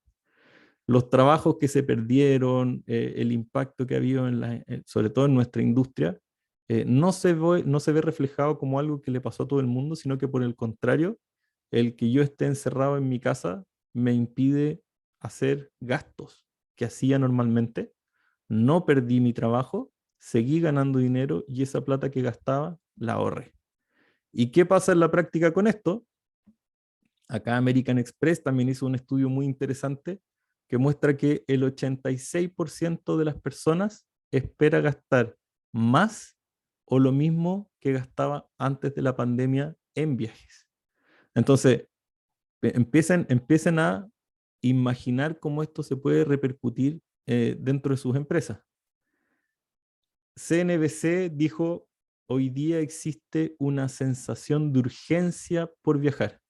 Los trabajos que se perdieron, el impacto que ha habido, sobre todo en nuestra industria, no se ve reflejado como algo que le pasó a todo el mundo, sino que por el contrario, el que yo esté encerrado en mi casa me impide hacer gastos que hacía normalmente. No perdí mi trabajo, seguí ganando dinero y esa plata que gastaba la ahorré. ¿Y qué pasa en la práctica con esto? Acá American Express también hizo un estudio muy interesante que muestra que el 86% de las personas espera gastar más o lo mismo que gastaba antes de la pandemia en viajes. Entonces, empiecen a imaginar cómo esto se puede repercutir dentro de sus empresas. CNBC dijo, hoy día existe una sensación de urgencia por viajar.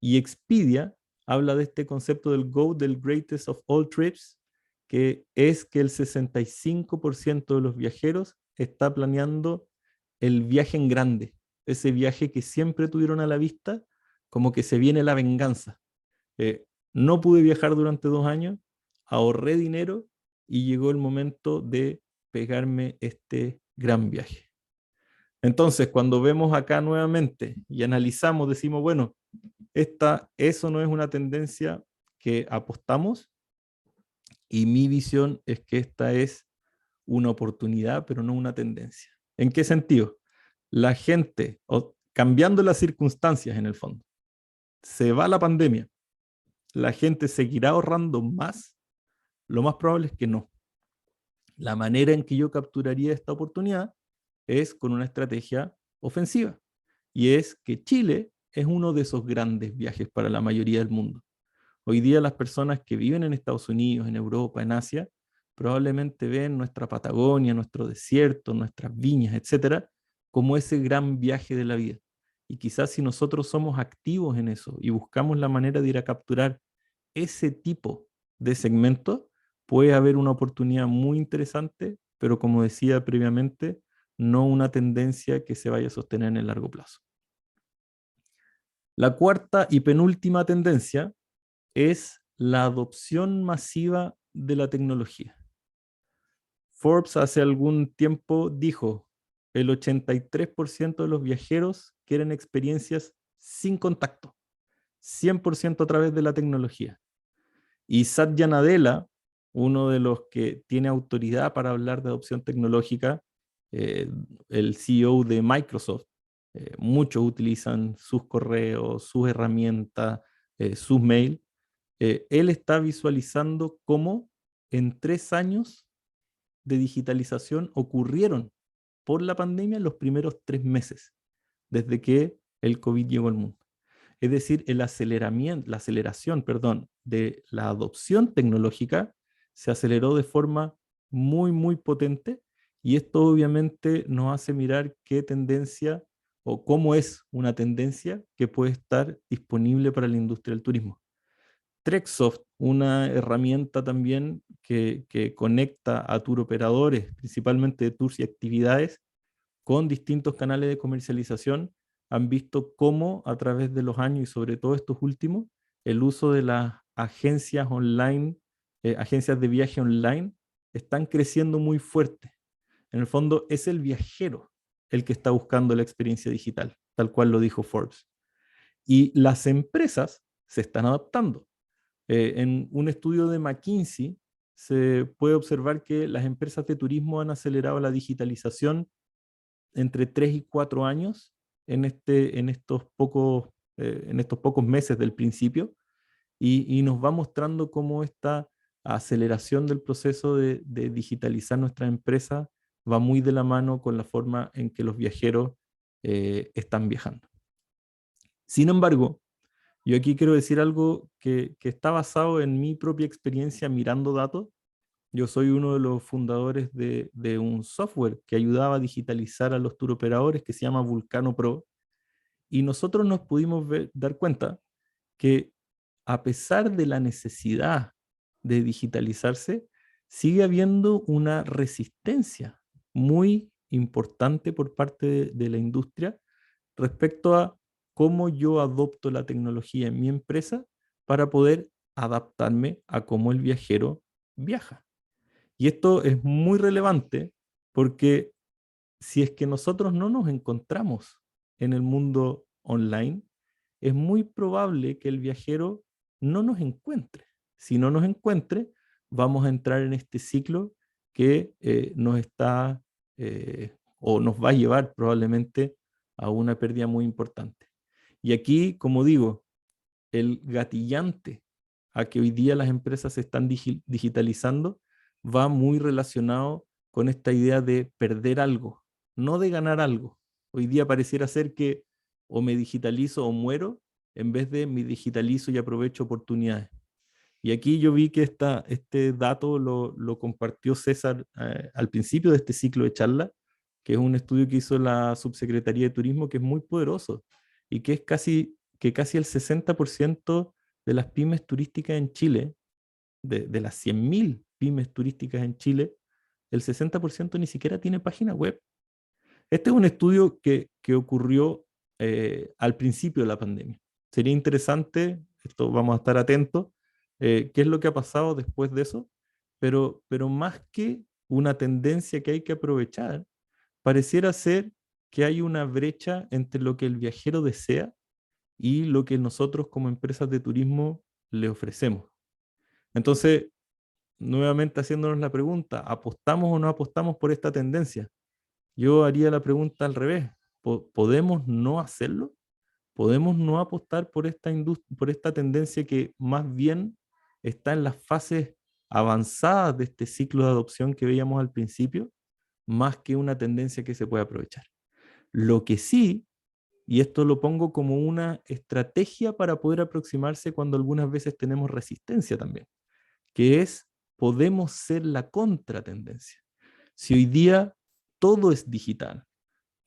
Y Expedia habla de este concepto del GO, del Greatest of All Trips, que es que el 65% de los viajeros está planeando el viaje en grande, ese viaje que siempre tuvieron a la vista, como que se viene la venganza. No pude viajar durante 2 años, ahorré dinero y llegó el momento de pegarme este gran viaje. Entonces, cuando vemos acá nuevamente y analizamos, decimos, bueno, eso no es una tendencia que apostamos, y mi visión es que esta es una oportunidad, pero no una tendencia. ¿En qué sentido? La gente, cambiando las circunstancias en el fondo, se va la pandemia, la gente seguirá ahorrando más, lo más probable es que no. La manera en que yo capturaría esta oportunidad es con una estrategia ofensiva, y es que Chile es uno de esos grandes viajes para la mayoría del mundo. Hoy día las personas que viven en Estados Unidos, en Europa, en Asia, probablemente ven nuestra Patagonia, nuestro desierto, nuestras viñas, etcétera, como ese gran viaje de la vida. Y quizás si nosotros somos activos en eso y buscamos la manera de ir a capturar ese tipo de segmento, puede haber una oportunidad muy interesante, pero como decía previamente, no una tendencia que se vaya a sostener en el largo plazo. La cuarta y penúltima tendencia es la adopción masiva de la tecnología. Forbes hace algún tiempo dijo, el 83% de los viajeros quieren experiencias sin contacto, 100% a través de la tecnología. Y Satya Nadella, uno de los que tiene autoridad para hablar de adopción tecnológica, el CEO de Microsoft, muchos utilizan sus correos, sus herramientas, sus mails. Él está visualizando cómo en 3 años de digitalización ocurrieron por la pandemia los primeros 3 meses, desde que el COVID llegó al mundo. Es decir, la aceleración, de la adopción tecnológica se aceleró de forma muy, muy potente, y esto obviamente nos hace mirar qué tendencia o cómo es una tendencia que puede estar disponible para la industria del turismo. Treksoft, una herramienta también que conecta a tour operadores, principalmente de tours y actividades, con distintos canales de comercialización, han visto cómo a través de los años y sobre todo estos últimos, el uso de las agencias online, agencias de viaje online, están creciendo muy fuerte. En el fondo es el viajero el que está buscando la experiencia digital, tal cual lo dijo Forbes. Y las empresas se están adaptando. En un estudio de McKinsey se puede observar que las empresas de turismo han acelerado la digitalización entre 3 y 4 años en estos pocos meses del principio, y nos va mostrando cómo esta aceleración del proceso de digitalizar nuestra empresa va muy de la mano con la forma en que los viajeros están viajando. Sin embargo, yo aquí quiero decir algo que está basado en mi propia experiencia mirando datos. Yo soy uno de los fundadores de un software que ayudaba a digitalizar a los tour operadores que se llama Vulcano Pro, y nosotros nos pudimos dar cuenta que a pesar de la necesidad de digitalizarse, sigue habiendo una resistencia muy importante por parte de la industria respecto a cómo yo adopto la tecnología en mi empresa para poder adaptarme a cómo el viajero viaja. Y esto es muy relevante porque si es que nosotros no nos encontramos en el mundo online, es muy probable que el viajero no nos encuentre. Si no nos encuentre, vamos a entrar en este ciclo que nos está o nos va a llevar probablemente a una pérdida muy importante. Y aquí, como digo, el gatillante a que hoy día las empresas se están digitalizando va muy relacionado con esta idea de perder algo, no de ganar algo. Hoy día pareciera ser que o me digitalizo o muero, en vez de me digitalizo y aprovecho oportunidades. Y aquí yo vi que este dato lo compartió César al principio de este ciclo de charla, que es un estudio que hizo la Subsecretaría de Turismo, que es muy poderoso y que es casi el 60% de las pymes turísticas en Chile, de las 100.000 pymes turísticas en Chile, el 60% ni siquiera tiene página web. Este es un estudio que ocurrió al principio de la pandemia. Sería interesante, esto vamos a estar atentos, qué es lo que ha pasado después de eso, pero más que una tendencia que hay que aprovechar, pareciera ser que hay una brecha entre lo que el viajero desea y lo que nosotros como empresas de turismo le ofrecemos. Entonces, nuevamente haciéndonos la pregunta, ¿apostamos o no apostamos por esta tendencia? Yo haría la pregunta al revés. ¿Podemos no hacerlo? ¿Podemos no apostar por esta tendencia que más bien está en las fases avanzadas de este ciclo de adopción que veíamos al principio, más que una tendencia que se puede aprovechar? Lo que sí, y esto lo pongo como una estrategia para poder aproximarse cuando algunas veces tenemos resistencia también, que es, podemos ser la contratendencia. Si hoy día todo es digital,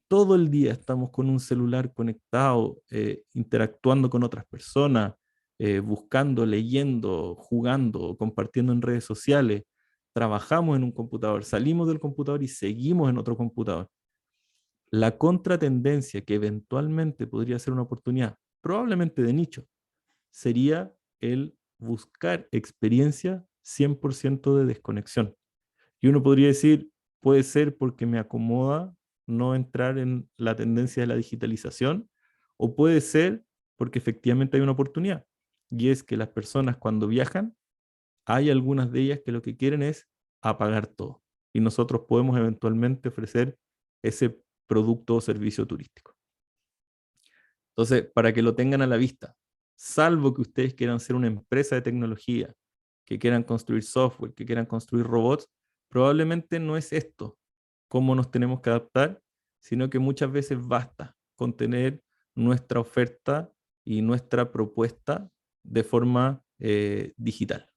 todo el día estamos con un celular conectado, interactuando con otras personas, buscando, leyendo, jugando, compartiendo en redes sociales, trabajamos en un computador, salimos del computador y seguimos en otro computador. La contratendencia que eventualmente podría ser una oportunidad, probablemente de nicho, sería el buscar experiencia 100% de desconexión. Y uno podría decir, puede ser porque me acomoda no entrar en la tendencia de la digitalización, o puede ser porque efectivamente hay una oportunidad. Y es que las personas cuando viajan, hay algunas de ellas que lo que quieren es apagar todo. Y nosotros podemos eventualmente ofrecer ese producto o servicio turístico. Entonces, para que lo tengan a la vista, salvo que ustedes quieran ser una empresa de tecnología, que quieran construir software, que quieran construir robots, probablemente no es esto cómo nos tenemos que adaptar, sino que muchas veces basta con tener nuestra oferta y nuestra propuesta de forma digital.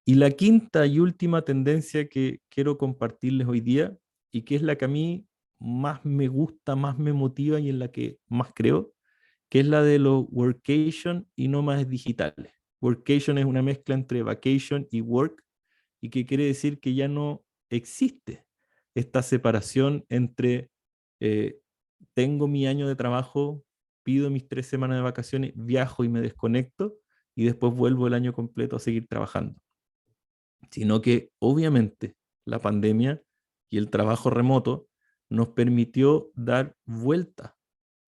Y la quinta y última tendencia que quiero compartirles hoy día, y que es la que a mí más me gusta, más me motiva y en la que más creo, que es la de los workation y nómadas digitales. Workation es una mezcla entre vacation y work, y que quiere decir que ya no existe esta separación entre tengo mi año de trabajo, pido mis 3 semanas de vacaciones, viajo y me desconecto, y después vuelvo el año completo a seguir trabajando. Sino que obviamente la pandemia y el trabajo remoto nos permitió dar vuelta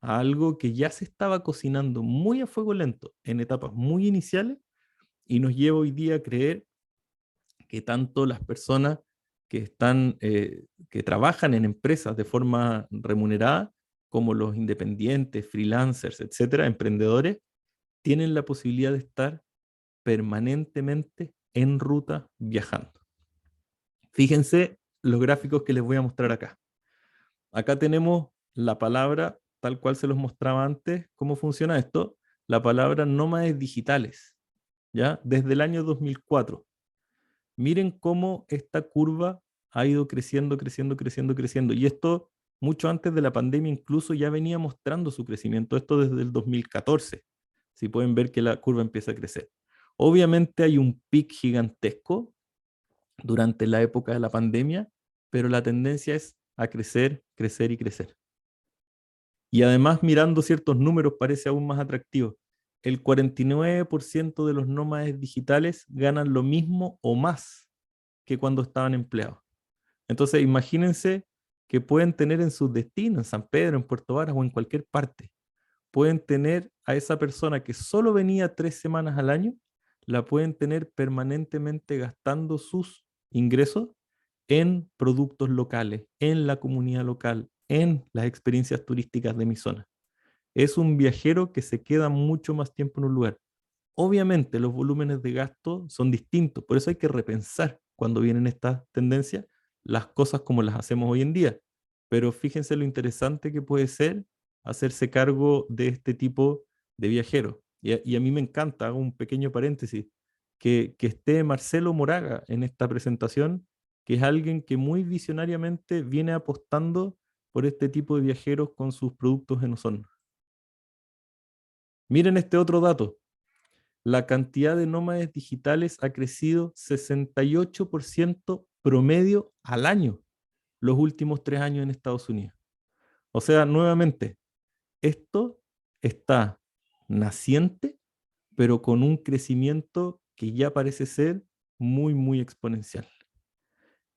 a algo que ya se estaba cocinando muy a fuego lento en etapas muy iniciales, y nos lleva hoy día a creer que tanto las personas que trabajan en empresas de forma remunerada, como los independientes, freelancers, etcétera, emprendedores, tienen la posibilidad de estar permanentemente en ruta viajando. Fíjense los gráficos que les voy a mostrar acá. Acá tenemos la palabra, tal cual se los mostraba antes, cómo funciona esto, la palabra nómades digitales, ¿ya? Desde el año 2004. Miren cómo esta curva ha ido creciendo, creciendo, creciendo, creciendo. Y esto, mucho antes de la pandemia, incluso ya venía mostrando su crecimiento. Esto desde el 2014. Si pueden ver que la curva empieza a crecer. Obviamente hay un pic gigantesco durante la época de la pandemia, pero la tendencia es a crecer, crecer y crecer. Y además, mirando ciertos números, parece aún más atractivo. El 49% de los nómades digitales ganan lo mismo o más que cuando estaban empleados. Entonces, imagínense que pueden tener en sus destinos, en San Pedro, en Puerto Varas o en cualquier parte, pueden tener a esa persona que solo venía 3 semanas al año, la pueden tener permanentemente gastando sus ingresos en productos locales, en la comunidad local, en las experiencias turísticas de mi zona. Es un viajero que se queda mucho más tiempo en un lugar. Obviamente los volúmenes de gasto son distintos, por eso hay que repensar cuando vienen estas tendencias las cosas como las hacemos hoy en día. Pero fíjense lo interesante que puede ser hacerse cargo de este tipo de viajeros. Y a mí me encanta, hago un pequeño paréntesis, que esté Marcelo Moraga en esta presentación, que es alguien que muy visionariamente viene apostando por este tipo de viajeros con sus productos en ozono. Miren este otro dato. La cantidad de nómades digitales ha crecido 68% promedio al año los últimos 3 años en Estados Unidos. O sea, nuevamente, esto está naciente, pero con un crecimiento que ya parece ser muy, muy exponencial.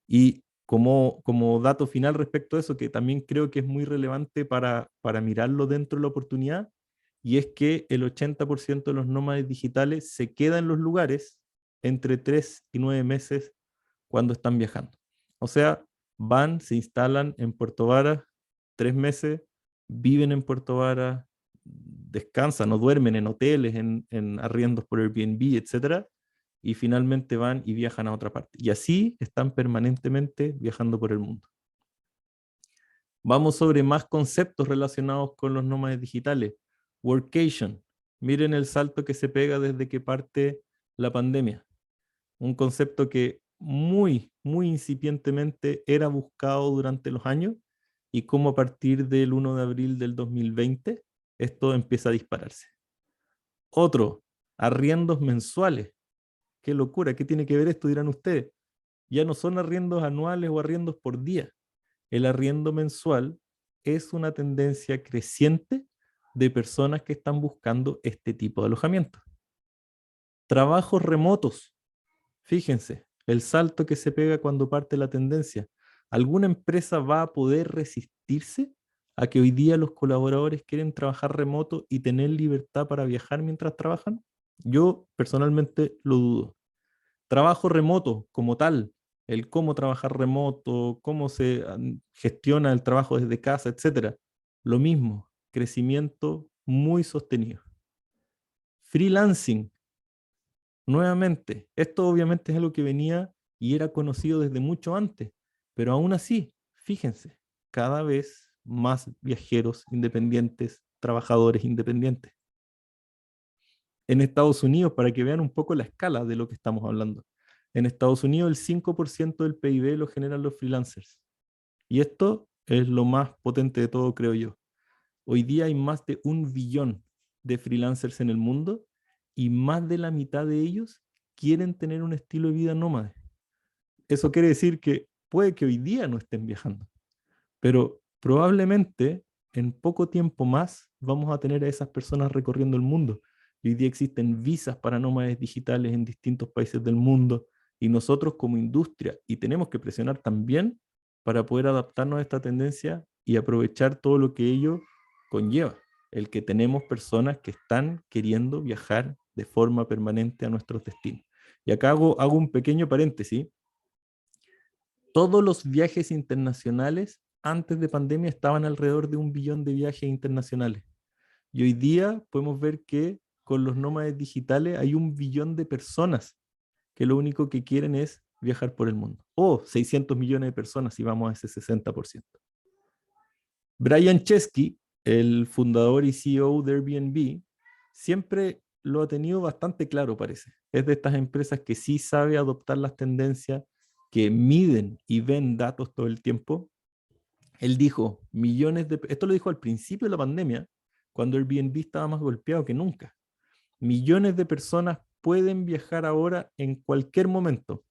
Y como dato final respecto a eso, que también creo que es muy relevante para mirarlo dentro de la oportunidad, y es que el 80% de los nómades digitales se quedan en los lugares entre 3 y 9 meses cuando están viajando. O sea, van, se instalan en Puerto Varas 3 meses, viven en Puerto Varas, descansan o duermen en hoteles, en arriendos por Airbnb, etcétera, y finalmente van y viajan a otra parte. Y así están permanentemente viajando por el mundo. Vamos sobre más conceptos relacionados con los nómades digitales. Workation. Miren el salto que se pega desde que parte la pandemia. Un concepto que muy, muy incipientemente era buscado durante los años y cómo a partir del 1 de abril del 2020 esto empieza a dispararse. Otro, arriendos mensuales. Qué locura, ¿qué tiene que ver esto? Dirán ustedes. Ya no son arriendos anuales o arriendos por día. El arriendo mensual es una tendencia creciente de personas que están buscando este tipo de alojamiento. Trabajos remotos. Fíjense, el salto que se pega cuando parte la tendencia. ¿Alguna empresa va a poder resistirse a que hoy día los colaboradores quieren trabajar remoto y tener libertad para viajar mientras trabajan? Yo personalmente lo dudo. Trabajo remoto como tal, el cómo trabajar remoto, cómo se gestiona el trabajo desde casa, etcétera. Lo mismo, crecimiento muy sostenido. Freelancing, nuevamente, esto obviamente es algo que venía y era conocido desde mucho antes, pero aún así, fíjense, cada vez más viajeros independientes, trabajadores independientes. En Estados Unidos, para que vean un poco la escala de lo que estamos hablando. En Estados Unidos el 5% del PIB lo generan los freelancers. Y esto es lo más potente de todo, creo yo. Hoy día hay más de 1 billón de freelancers en el mundo y más de la mitad de ellos quieren tener un estilo de vida nómade. Eso quiere decir que puede que hoy día no estén viajando, pero probablemente en poco tiempo más vamos a tener a esas personas recorriendo el mundo. Y hoy día existen visas para nómades digitales en distintos países del mundo y nosotros como industria, y tenemos que presionar también para poder adaptarnos a esta tendencia y aprovechar todo lo que ello conlleva, el que tenemos personas que están queriendo viajar de forma permanente a nuestros destinos. Y acá hago un pequeño paréntesis. Todos los viajes internacionales antes de pandemia estaban alrededor de 1 billón de viajes internacionales. Y hoy día podemos ver que con los nómades digitales hay 1 billón de personas que lo único que quieren es viajar por el mundo. O 600 millones de personas si vamos a ese 60%. Brian Chesky, el fundador y CEO de Airbnb, siempre lo ha tenido bastante claro, parece. Es de estas empresas que sí sabe adoptar las tendencias, que miden y ven datos todo el tiempo. Él dijo, esto lo dijo al principio de la pandemia, cuando Airbnb estaba más golpeado que nunca. Millones de personas pueden viajar ahora en cualquier momento,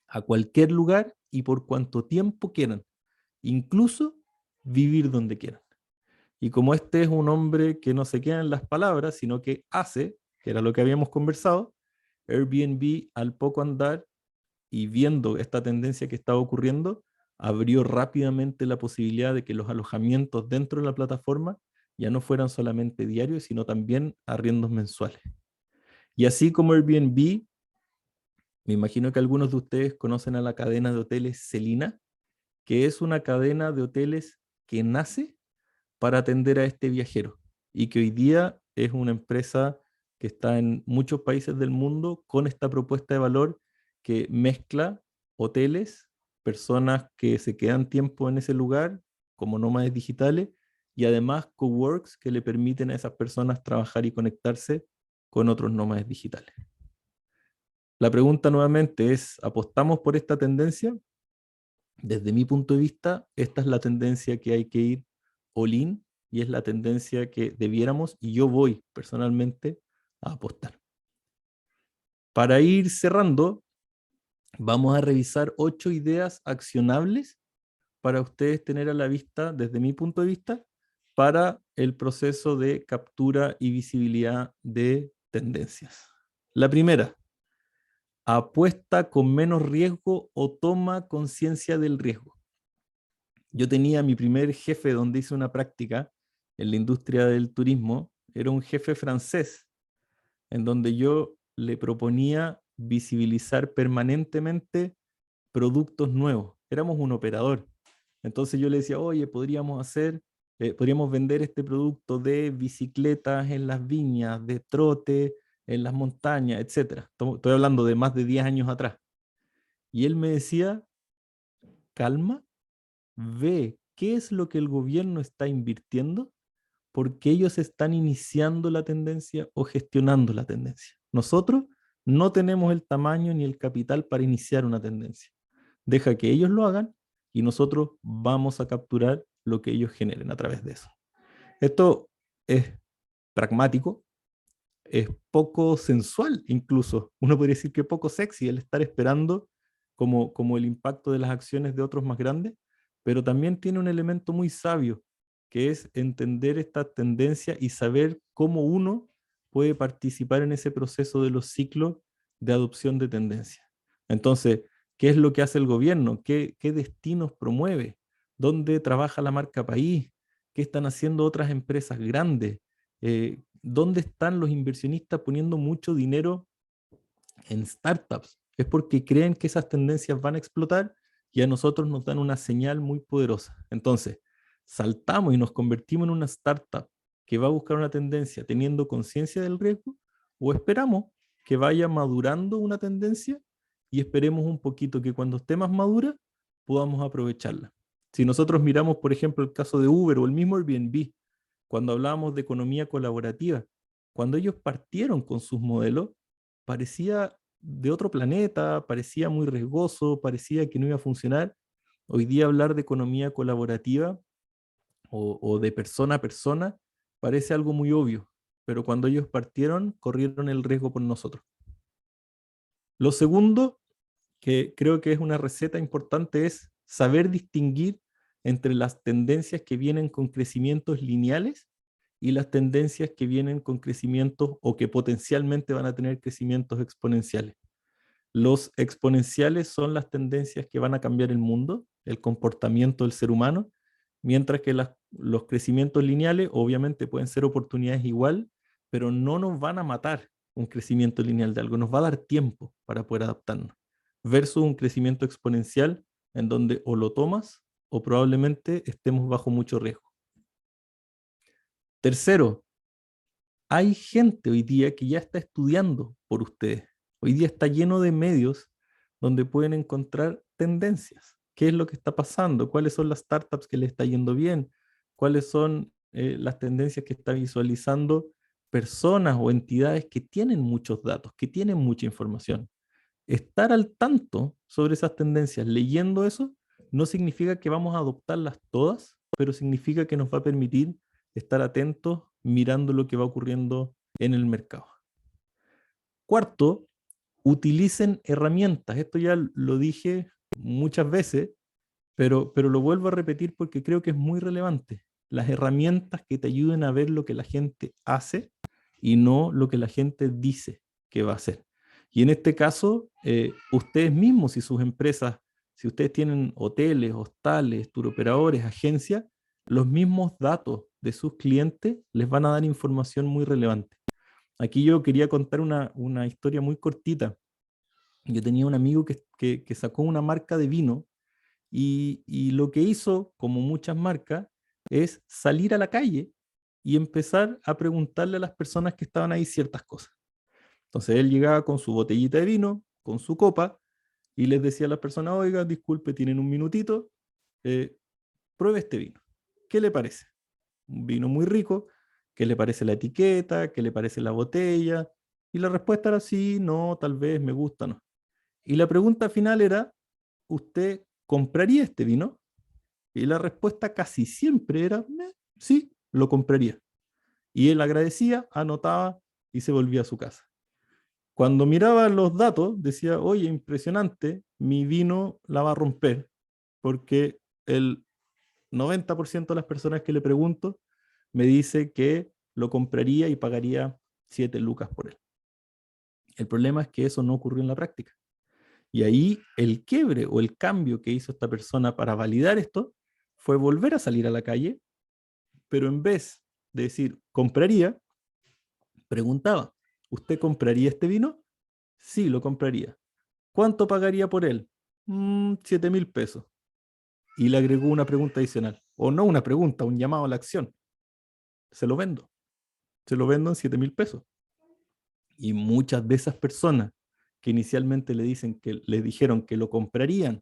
a cualquier lugar y por cuanto tiempo quieran, incluso vivir donde quieran. Y como este es un hombre que no se queda en las palabras, sino que hace, que era lo que habíamos conversado, Airbnb al poco andar y viendo esta tendencia que estaba ocurriendo, abrió rápidamente la posibilidad de que los alojamientos dentro de la plataforma ya no fueran solamente diarios, sino también arriendos mensuales. Y así como Airbnb, me imagino que algunos de ustedes conocen a la cadena de hoteles Celina, que es una cadena de hoteles que nace para atender a este viajero y que hoy día es una empresa que está en muchos países del mundo con esta propuesta de valor que mezcla hoteles personas que se quedan tiempo en ese lugar como nómades digitales y además coworks que le permiten a esas personas trabajar y conectarse con otros nómades digitales. La pregunta nuevamente es, ¿apostamos por esta tendencia? Desde mi punto de vista, esta es la tendencia que hay que ir all in y es la tendencia que debiéramos y yo voy personalmente a apostar. Para ir cerrando, vamos a revisar 8 ideas accionables para ustedes tener a la vista, desde mi punto de vista, para el proceso de captura y visibilidad de tendencias. La primera, apuesta con menos riesgo o toma conciencia del riesgo. Yo tenía mi primer jefe donde hice una práctica en la industria del turismo, era un jefe francés, en donde yo le proponía visibilizar permanentemente productos nuevos. Éramos un operador. Entonces yo le decía, oye, podríamos vender este producto de bicicletas en las viñas, de trote en las montañas, etc. Estoy hablando de más de 10 años atrás. Y él me decía, calma, ve qué es lo que el gobierno está invirtiendo, porque ellos están iniciando la tendencia o gestionando la tendencia. Nosotros no tenemos el tamaño ni el capital para iniciar una tendencia. Deja que ellos lo hagan y nosotros vamos a capturar lo que ellos generen a través de eso. Esto es pragmático, es poco sensual incluso. Uno podría decir que poco sexy el estar esperando como el impacto de las acciones de otros más grandes, pero también tiene un elemento muy sabio, que es entender esta tendencia y saber cómo uno puede participar en ese proceso de los ciclos de adopción de tendencia. Entonces, ¿qué es lo que hace el gobierno? ¿Qué destinos promueve? ¿Dónde trabaja la marca país? ¿Qué están haciendo otras empresas grandes? ¿Dónde están los inversionistas poniendo mucho dinero en startups? Es porque creen que esas tendencias van a explotar y a nosotros nos dan una señal muy poderosa. Entonces, saltamos y nos convertimos en una startup que va a buscar una tendencia teniendo conciencia del riesgo, o esperamos que vaya madurando una tendencia y esperemos un poquito que cuando esté más madura podamos aprovecharla. Si nosotros miramos, por ejemplo, el caso de Uber o el mismo Airbnb, cuando hablábamos de economía colaborativa, cuando ellos partieron con sus modelos, parecía de otro planeta, parecía muy riesgoso, parecía que no iba a funcionar. Hoy día hablar de economía colaborativa o de persona a persona parece algo muy obvio, pero cuando ellos partieron, corrieron el riesgo por nosotros. Lo segundo, que creo que es una receta importante, es saber distinguir entre las tendencias que vienen con crecimientos lineales y las tendencias que vienen con crecimientos o que potencialmente van a tener crecimientos exponenciales. Los exponenciales son las tendencias que van a cambiar el mundo, el comportamiento del ser humano, mientras que los crecimientos lineales obviamente pueden ser oportunidades igual, pero no nos van a matar un crecimiento lineal de algo, nos va a dar tiempo para poder adaptarnos, versus un crecimiento exponencial en donde o lo tomas o probablemente estemos bajo mucho riesgo. Tercero, hay gente hoy día que ya está estudiando por ustedes. Hoy día está lleno de medios donde pueden encontrar tendencias. ¿Qué es lo que está pasando? ¿Cuáles son las startups que le está yendo bien? ¿Cuáles son las tendencias que está visualizando personas o entidades que tienen muchos datos, que tienen mucha información? Estar al tanto sobre esas tendencias, leyendo eso, no significa que vamos a adoptarlas todas, pero significa que nos va a permitir estar atentos mirando lo que va ocurriendo en el mercado. Cuarto, utilicen herramientas. Esto ya lo dije muchas veces, pero lo vuelvo a repetir porque creo que es muy relevante. Las herramientas que te ayuden a ver lo que la gente hace y no lo que la gente dice que va a hacer. Y en este caso, ustedes mismos y sus empresas, si ustedes tienen hoteles, hostales, turoperadores, agencias, los mismos datos de sus clientes les van a dar información muy relevante. Aquí yo quería contar una historia muy cortita. Yo tenía un amigo que sacó una marca de vino y lo que hizo, como muchas marcas, es salir a la calle y empezar a preguntarle a las personas que estaban ahí ciertas cosas. Entonces él llegaba con su botellita de vino, con su copa, y les decía a las personas, oiga, disculpe, tienen un minutito, pruebe este vino. ¿Qué le parece? Un vino muy rico. ¿Qué le parece la etiqueta? ¿Qué le parece la botella? Y la respuesta era sí, no, tal vez, me gusta, no. Y la pregunta final era, ¿usted compraría este vino? Y la respuesta casi siempre era, sí, lo compraría. Y él agradecía, anotaba y se volvía a su casa. Cuando miraba los datos, decía, oye, impresionante, mi vino la va a romper, porque el 90% de las personas que le pregunto me dice que lo compraría y pagaría 7 lucas por él. El problema es que eso no ocurrió en la práctica. Y ahí el quiebre o el cambio que hizo esta persona para validar esto fue volver a salir a la calle, pero en vez de decir compraría, preguntaba, ¿usted compraría este vino? Sí, lo compraría. ¿Cuánto pagaría por él? 7,000 pesos. Y le agregó una pregunta adicional, o no una pregunta, un llamado a la acción. Se lo vendo. Se lo vendo en 7,000 pesos. Y muchas de esas personas que inicialmente le dijeron que lo comprarían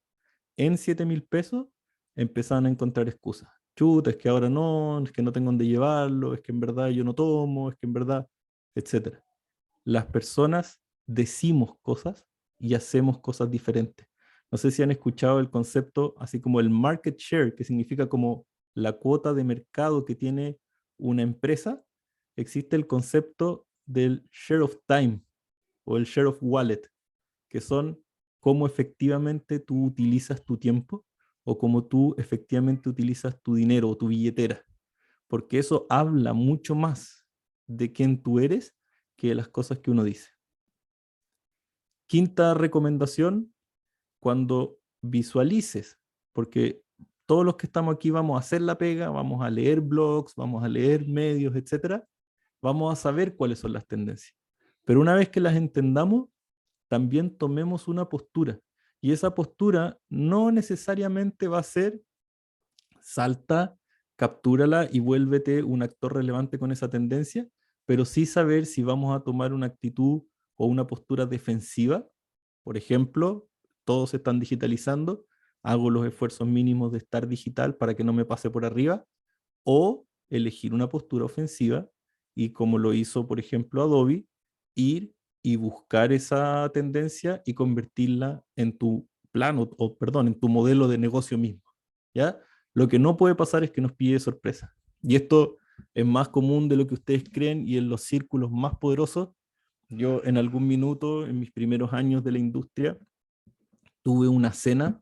en 7,000 pesos, empezaron a encontrar excusas. Chuta, es que ahora no, es que no tengo dónde llevarlo, es que en verdad yo no tomo, es que en verdad, etcétera. Las personas decimos cosas y hacemos cosas diferentes. No sé si han escuchado el concepto así como el market share, que significa como la cuota de mercado que tiene una empresa. Existe el concepto del share of time o el share of wallet, que son cómo efectivamente tú utilizas tu tiempo o cómo tú efectivamente utilizas tu dinero o tu billetera, porque eso habla mucho más de quién tú eres que de las cosas que uno dice. Quinta recomendación, cuando visualices, porque todos los que estamos aquí vamos a hacer la pega, vamos a leer blogs, vamos a leer medios, etcétera, vamos a saber cuáles son las tendencias. Pero una vez que las entendamos, también tomemos una postura. Y esa postura no necesariamente va a ser salta, captúrala y vuélvete un actor relevante con esa tendencia, pero sí saber si vamos a tomar una actitud o una postura defensiva. Por ejemplo, todos se están digitalizando, hago los esfuerzos mínimos de estar digital para que no me pase por arriba, o elegir una postura ofensiva y como lo hizo, por ejemplo, Adobe, ir y buscar esa tendencia y convertirla en tu plan perdón, en tu modelo de negocio mismo, ¿ya? Lo que no puede pasar es que nos pille sorpresa. Y esto es más común de lo que ustedes creen y en los círculos más poderosos. Yo en algún minuto, en mis primeros años de la industria, tuve una cena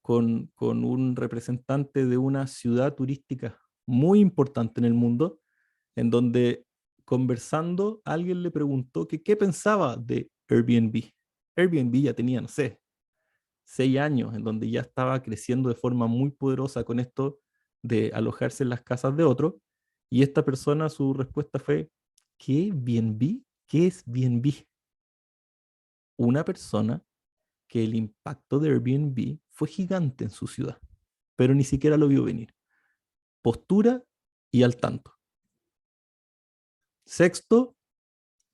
con un representante de una ciudad turística muy importante en el mundo, en donde conversando alguien le preguntó que qué pensaba de Airbnb. Airbnb ya tenía, no sé, 6 años, en donde ya estaba creciendo de forma muy poderosa con esto de alojarse en las casas de otros, y esta persona, su respuesta fue, ¿qué Airbnb? ¿Qué es Airbnb? Una persona que el impacto de Airbnb fue gigante en su ciudad, pero ni siquiera lo vio venir. Postura y al tanto. Sexto,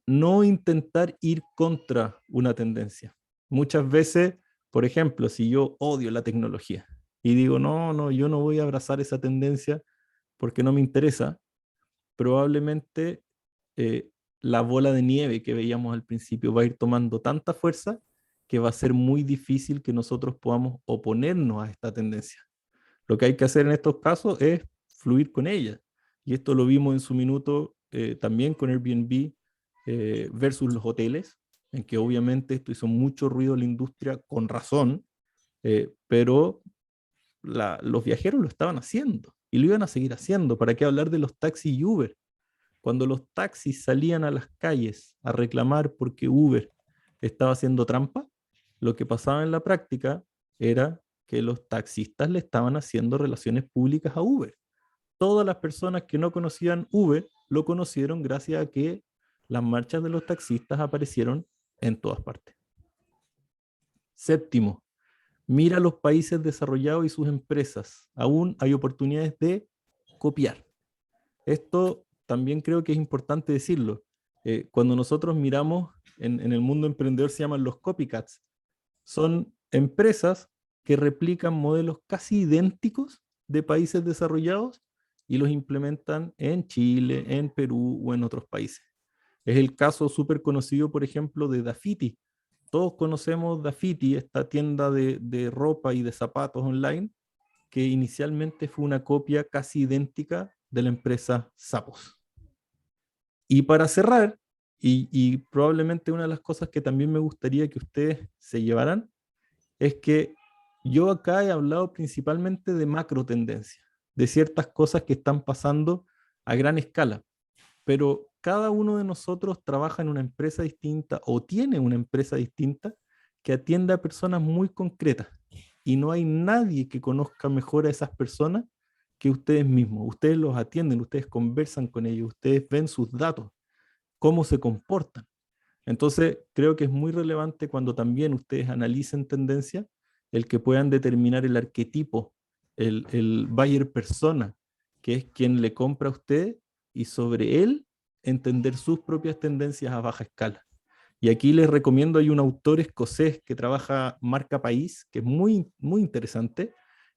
no intentar ir contra una tendencia. Muchas veces, por ejemplo, si yo odio la tecnología y digo, no, yo no voy a abrazar esa tendencia porque no me interesa, probablemente eh, la bola de nieve que veíamos al principio va a ir tomando tanta fuerza que va a ser muy difícil que nosotros podamos oponernos a esta tendencia. Lo que hay que hacer en estos casos es fluir con ella. Y esto lo vimos en su minuto también con Airbnb versus los hoteles, en que obviamente esto hizo mucho ruido en la industria con razón, pero los viajeros lo estaban haciendo y lo iban a seguir haciendo. ¿Para qué hablar de los taxis y Uber? Cuando los taxis salían a las calles a reclamar porque Uber estaba haciendo trampa, lo que pasaba en la práctica era que los taxistas le estaban haciendo relaciones públicas a Uber. Todas las personas que no conocían Uber lo conocieron gracias a que las marchas de los taxistas aparecieron en todas partes. Séptimo, mira los países desarrollados y sus empresas. Aún hay oportunidades de copiar. Esto también creo que es importante decirlo. Cuando nosotros miramos en el mundo emprendedor se llaman los copycats. Son empresas que replican modelos casi idénticos de países desarrollados y los implementan en Chile, en Perú o en otros países. Es el caso súper conocido, por ejemplo, de Dafiti. Todos conocemos Dafiti, esta tienda de ropa y de zapatos online, que inicialmente fue una copia casi idéntica de la empresa Zappos. Y para cerrar, y probablemente una de las cosas que también me gustaría que ustedes se llevaran, es que yo acá he hablado principalmente de macro tendencias, de ciertas cosas que están pasando a gran escala, pero cada uno de nosotros trabaja en una empresa distinta o tiene una empresa distinta que atiende a personas muy concretas y no hay nadie que conozca mejor a esas personas que ustedes mismos. Ustedes los atienden, ustedes conversan con ellos, ustedes ven sus datos, cómo se comportan. Entonces, creo que es muy relevante cuando también ustedes analicen tendencias, el que puedan determinar el arquetipo, el buyer persona, que es quien le compra a usted, y sobre él entender sus propias tendencias a baja escala. Y aquí les recomiendo, hay un autor escocés que trabaja marca país, que es muy, muy interesante,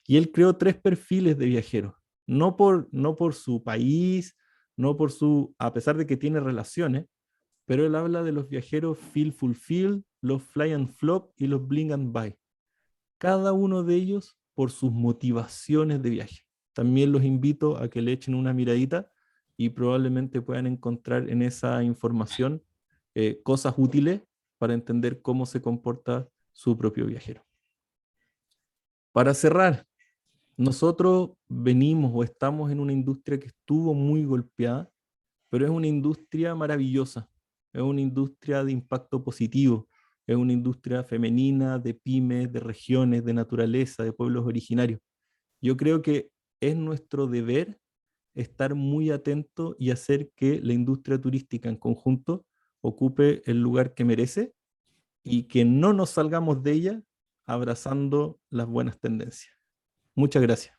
y él creó 3 perfiles de viajeros, no por su país, no por su, a pesar de que tiene relaciones, pero él habla de los viajeros feel fulfilled, los fly and flop y los blink and buy. Cada uno de ellos por sus motivaciones de viaje. También los invito a que le echen una miradita y probablemente puedan encontrar en esa información cosas útiles para entender cómo se comporta su propio viajero. Para cerrar, nosotros venimos o estamos en una industria que estuvo muy golpeada, pero es una industria maravillosa, es una industria de impacto positivo, es una industria femenina, de pymes, de regiones, de naturaleza, de pueblos originarios. Yo creo que es nuestro deber estar muy atento y hacer que la industria turística en conjunto ocupe el lugar que merece y que no nos salgamos de ella abrazando las buenas tendencias. Muchas gracias.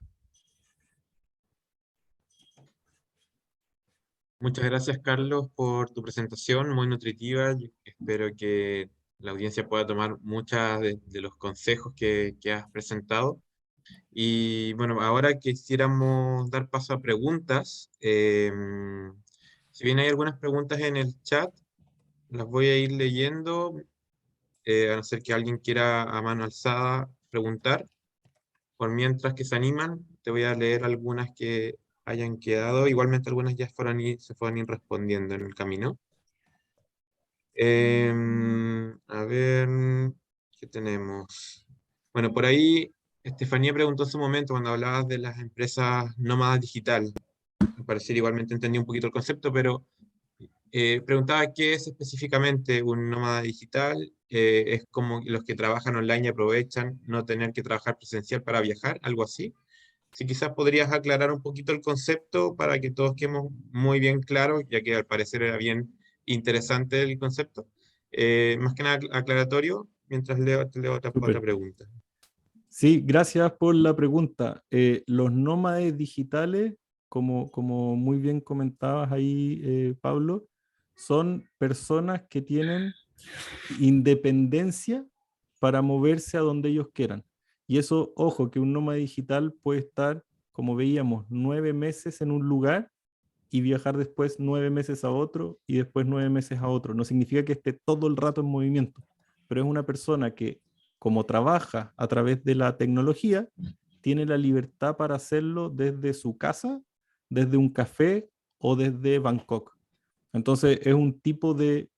Muchas gracias, Carlos, por tu presentación, muy nutritiva. Yo espero que la audiencia pueda tomar muchos de los consejos que has presentado. Y bueno, ahora quisiéramos dar paso a preguntas. Si bien hay algunas preguntas en el chat, las voy a ir leyendo, a no ser que alguien quiera a mano alzada preguntar. Por mientras que se animan, te voy a leer algunas que hayan quedado. Igualmente algunas ya se fueron ir respondiendo en el camino. A ver, ¿qué tenemos? Bueno, por ahí Estefanía preguntó en su momento cuando hablabas de las empresas nómadas digital. Al parecer igualmente entendí un poquito el concepto, pero preguntaba qué es específicamente un nómada digital. ¿Es como los que trabajan online y aprovechan no tener que trabajar presencial para viajar? ¿Algo así? Si quizás podrías aclarar un poquito el concepto para que todos quedemos muy bien claros, ya que al parecer era bien interesante el concepto. Más que nada aclaratorio, mientras te leo otra Súper. pregunta. Sí, gracias por la pregunta. Los nómades digitales, como muy bien comentabas ahí, Pablo, son personas que tienen independencia para moverse a donde ellos quieran. Y eso, ojo, que un nómada digital puede estar, como veíamos, 9 meses en un lugar y viajar después 9 meses a otro y después 9 meses a otro. No significa que esté todo el rato en movimiento, pero es una persona que, como trabaja a través de la tecnología, tiene la libertad para hacerlo desde su casa, desde un café o desde Bangkok. Entonces es un tipo de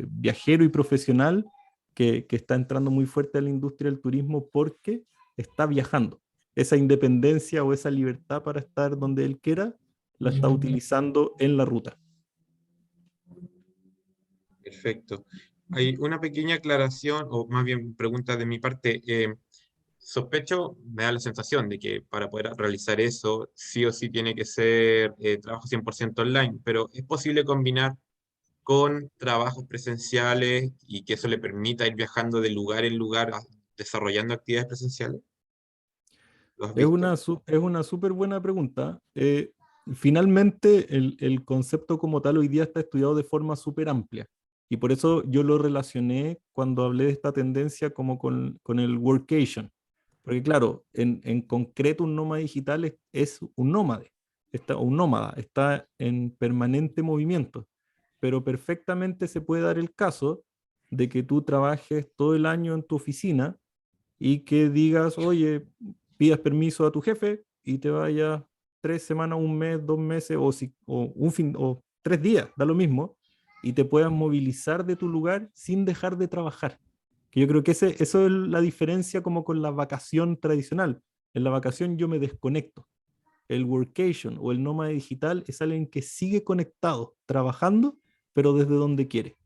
viajero y profesional que está entrando muy fuerte a la industria del turismo porque está viajando. Esa independencia o esa libertad para estar donde él quiera la está utilizando en la ruta. Perfecto. Hay una pequeña aclaración, o más bien pregunta de mi parte. Sospecho, me da la sensación de que para poder realizar eso, sí o sí tiene que ser trabajo 100% online, pero ¿es posible combinar con trabajos presenciales y que eso le permita ir viajando de lugar en lugar desarrollando actividades presenciales? ¿Lo has Es visto? una súper buena pregunta. Finalmente, el concepto como tal hoy día está estudiado de forma súper amplia Y por eso yo lo relacioné cuando hablé de esta tendencia como con el workation. Porque claro, en concreto un nómada digital es un nómade, un nómada, está en permanente movimiento, pero perfectamente se puede dar el caso de que tú trabajes todo el año en tu oficina y que digas, oye, pidas permiso a tu jefe y te vayas 3 semanas, un mes, 2 meses o un fin o 3 días, da lo mismo, y te puedas movilizar de tu lugar sin dejar de trabajar. Que yo creo que eso es la diferencia como con la vacación tradicional. En la vacación yo me desconecto. El workation o el nómada digital es alguien que sigue conectado, trabajando, pero desde donde quiere.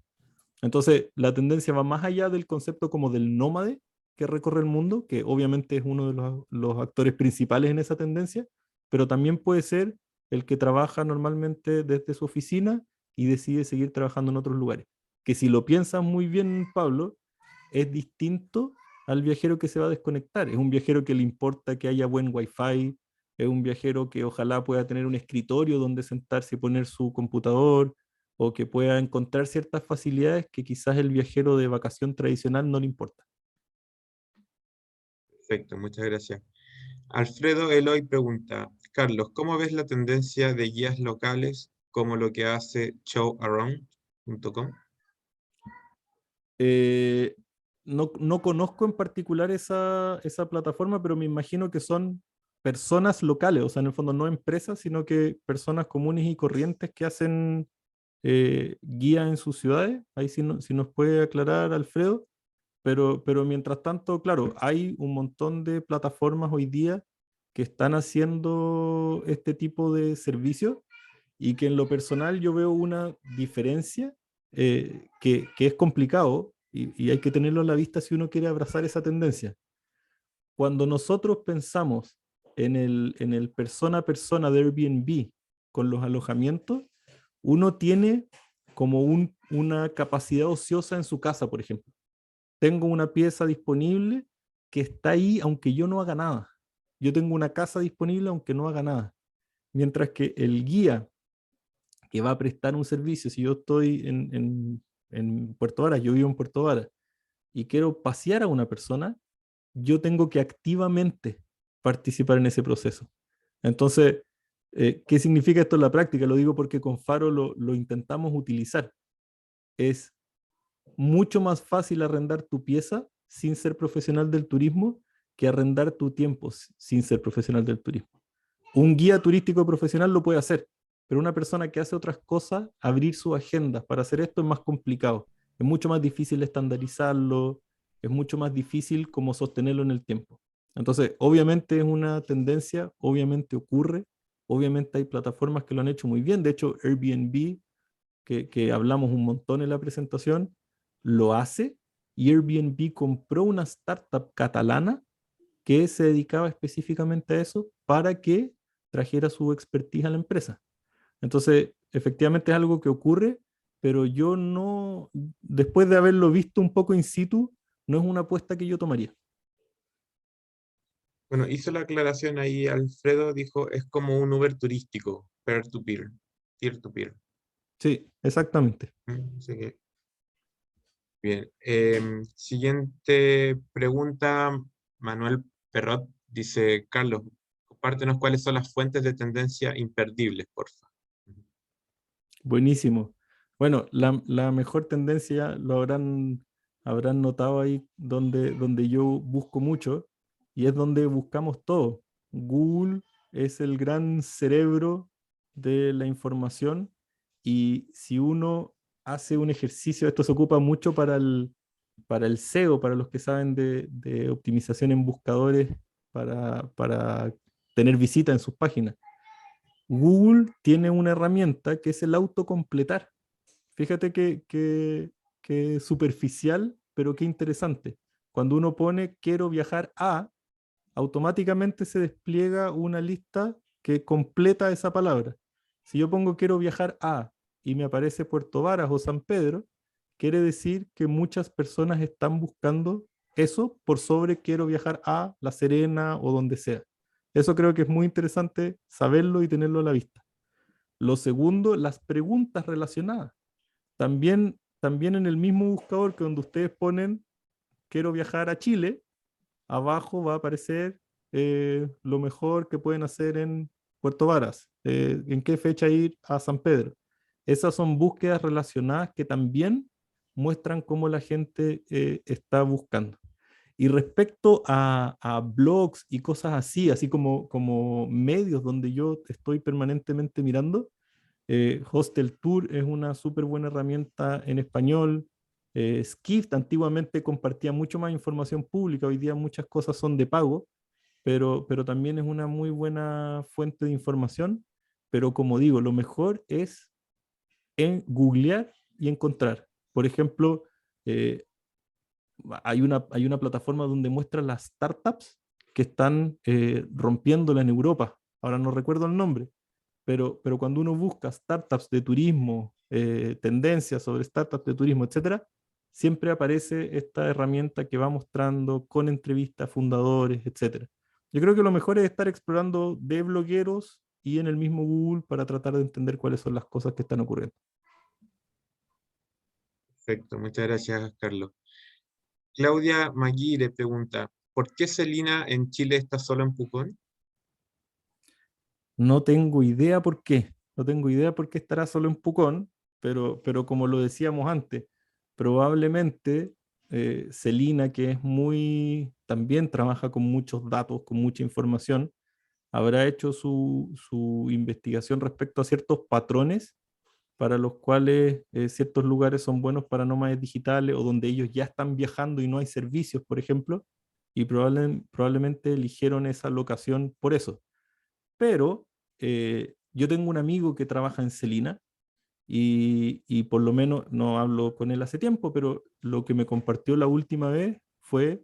Entonces, la tendencia va más allá del concepto como del nómade que recorre el mundo, que obviamente es uno de los actores principales en esa tendencia, pero también puede ser el que trabaja normalmente desde su oficina y decide seguir trabajando en otros lugares. Que si lo piensas muy bien, Pablo, es distinto al viajero que se va a desconectar. Es un viajero que le importa que haya buen wifi, es un viajero que ojalá pueda tener un escritorio donde sentarse y poner su computador, o que pueda encontrar ciertas facilidades que quizás el viajero de vacación tradicional no le importa. Perfecto, muchas gracias. Alfredo Eloy pregunta, Carlos, ¿cómo ves la tendencia de guías locales como lo que hace showaround.com? Eh, no conozco en particular esa plataforma, pero me imagino que son personas locales, o sea, en el fondo no empresas, sino que personas comunes y corrientes que hacen guía en sus ciudades. Ahí sí si nos puede aclarar, Alfredo. Pero mientras tanto, claro, hay un montón de plataformas hoy día que están haciendo este tipo de servicios y que en lo personal yo veo una diferencia que es complicado y hay que tenerlo a la vista si uno quiere abrazar esa tendencia. Cuando nosotros pensamos en el persona a persona de Airbnb con los alojamientos, uno tiene como una capacidad ociosa en su casa, por ejemplo. Tengo una pieza disponible que está ahí aunque yo no haga nada. Yo tengo una casa disponible aunque no haga nada. Mientras que el guía que va a prestar un servicio, si yo estoy en Puerto Varas, yo vivo en Puerto Varas, y quiero pasear a una persona, yo tengo que activamente participar en ese proceso. Entonces, ¿qué significa esto en la práctica? Lo digo porque con Faro lo intentamos utilizar. Es mucho más fácil arrendar tu pieza sin ser profesional del turismo que arrendar tu tiempo sin ser profesional del turismo. Un guía turístico profesional lo puede hacer, pero una persona que hace otras cosas, abrir su agenda para hacer esto es más complicado. Es mucho más difícil estandarizarlo, es mucho más difícil como sostenerlo en el tiempo. Entonces, obviamente es una tendencia, obviamente ocurre, obviamente hay plataformas que lo han hecho muy bien. De hecho, Airbnb, que hablamos un montón en la presentación, lo hace, y Airbnb compró una startup catalana que se dedicaba específicamente a eso para que trajera su expertise a la empresa. Entonces, efectivamente es algo que ocurre, pero yo no, después de haberlo visto un poco in situ, no es una apuesta que yo tomaría. Bueno, hizo la aclaración ahí, Alfredo dijo, es como un Uber turístico, peer-to-peer, peer-to-peer. Sí, exactamente. Así que, bien. Siguiente pregunta, Manuel Perrot dice, Carlos, compártenos cuáles son las fuentes de tendencia imperdibles, por favor. Buenísimo. Bueno, la mejor tendencia lo habrán notado ahí donde yo busco mucho, y es donde buscamos todo. Google es el gran cerebro de la información, y si uno hace un ejercicio, esto se ocupa mucho para el SEO, para los que saben de optimización en buscadores, para tener visita en sus páginas. Google tiene una herramienta que es el autocompletar. Fíjate que superficial, pero qué interesante. Cuando uno pone quiero viajar a, automáticamente se despliega una lista que completa esa palabra. Si yo pongo quiero viajar a y me aparece Puerto Varas o San Pedro, quiere decir que muchas personas están buscando eso por sobre quiero viajar a La Serena o donde sea. Eso creo que es muy interesante saberlo y tenerlo a la vista. Lo segundo, las preguntas relacionadas. También también en el mismo buscador que donde ustedes ponen quiero viajar a Chile, abajo va a aparecer lo mejor que pueden hacer en Puerto Varas, en qué fecha ir a San Pedro. Esas son búsquedas relacionadas que también muestran cómo la gente está buscando. Y respecto a blogs y cosas así, así como medios donde yo estoy permanentemente mirando, Hostel Tour es una súper buena herramienta en español. Skift antiguamente compartía mucho más información pública, hoy día muchas cosas son de pago, pero también es una muy buena fuente de información. Pero como digo, lo mejor es en googlear y encontrar. Por ejemplo, eh, hay una plataforma donde muestra las startups que están rompiéndola en Europa. Ahora no recuerdo el nombre, pero cuando uno busca startups de turismo, tendencias sobre startups de turismo, etcétera, siempre aparece esta herramienta que va mostrando con entrevistas a fundadores, etcétera. Yo creo que lo mejor es estar explorando de blogueros y en el mismo Google para tratar de entender cuáles son las cosas que están ocurriendo. Perfecto, muchas gracias, Carlos. Claudia Maguire pregunta, ¿por qué Celina en Chile está solo en Pucón? No tengo idea por qué. No tengo idea por qué estará solo en Pucón, pero como lo decíamos antes, probablemente Celina, que es muy, también trabaja con muchos datos, con mucha información, habrá hecho su investigación respecto a ciertos patrones para los cuales ciertos lugares son buenos para nómades digitales o donde ellos ya están viajando y no hay servicios, por ejemplo, y probablemente eligieron esa locación por eso. Pero yo tengo un amigo que trabaja en Celina y por lo menos no hablo con él hace tiempo, pero lo que me compartió la última vez fue,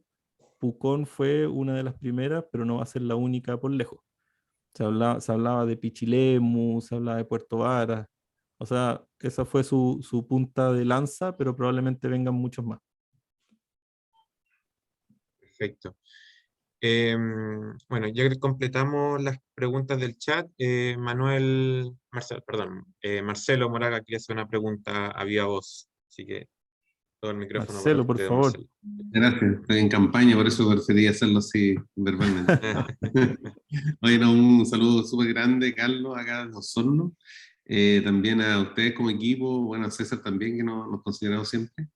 Pucón fue una de las primeras, pero no va a ser la única por lejos. Se hablaba de Pichilemu, se hablaba de Puerto Varas, o sea, esa fue su punta de lanza, pero probablemente vengan muchos más. Perfecto. Bueno, ya que completamos las preguntas del chat. Marcelo Moraga quería hacer una pregunta a viva voz, así que todo el micrófono para Marcelo, por usted, favor. Marcelo. Gracias, estoy en campaña, por eso preferí hacerlo así verbalmente. Oye, no, un saludo súper grande, Carlos, acá de Osorno. También a ustedes como equipo, bueno, a César también, que nos consideramos siempre.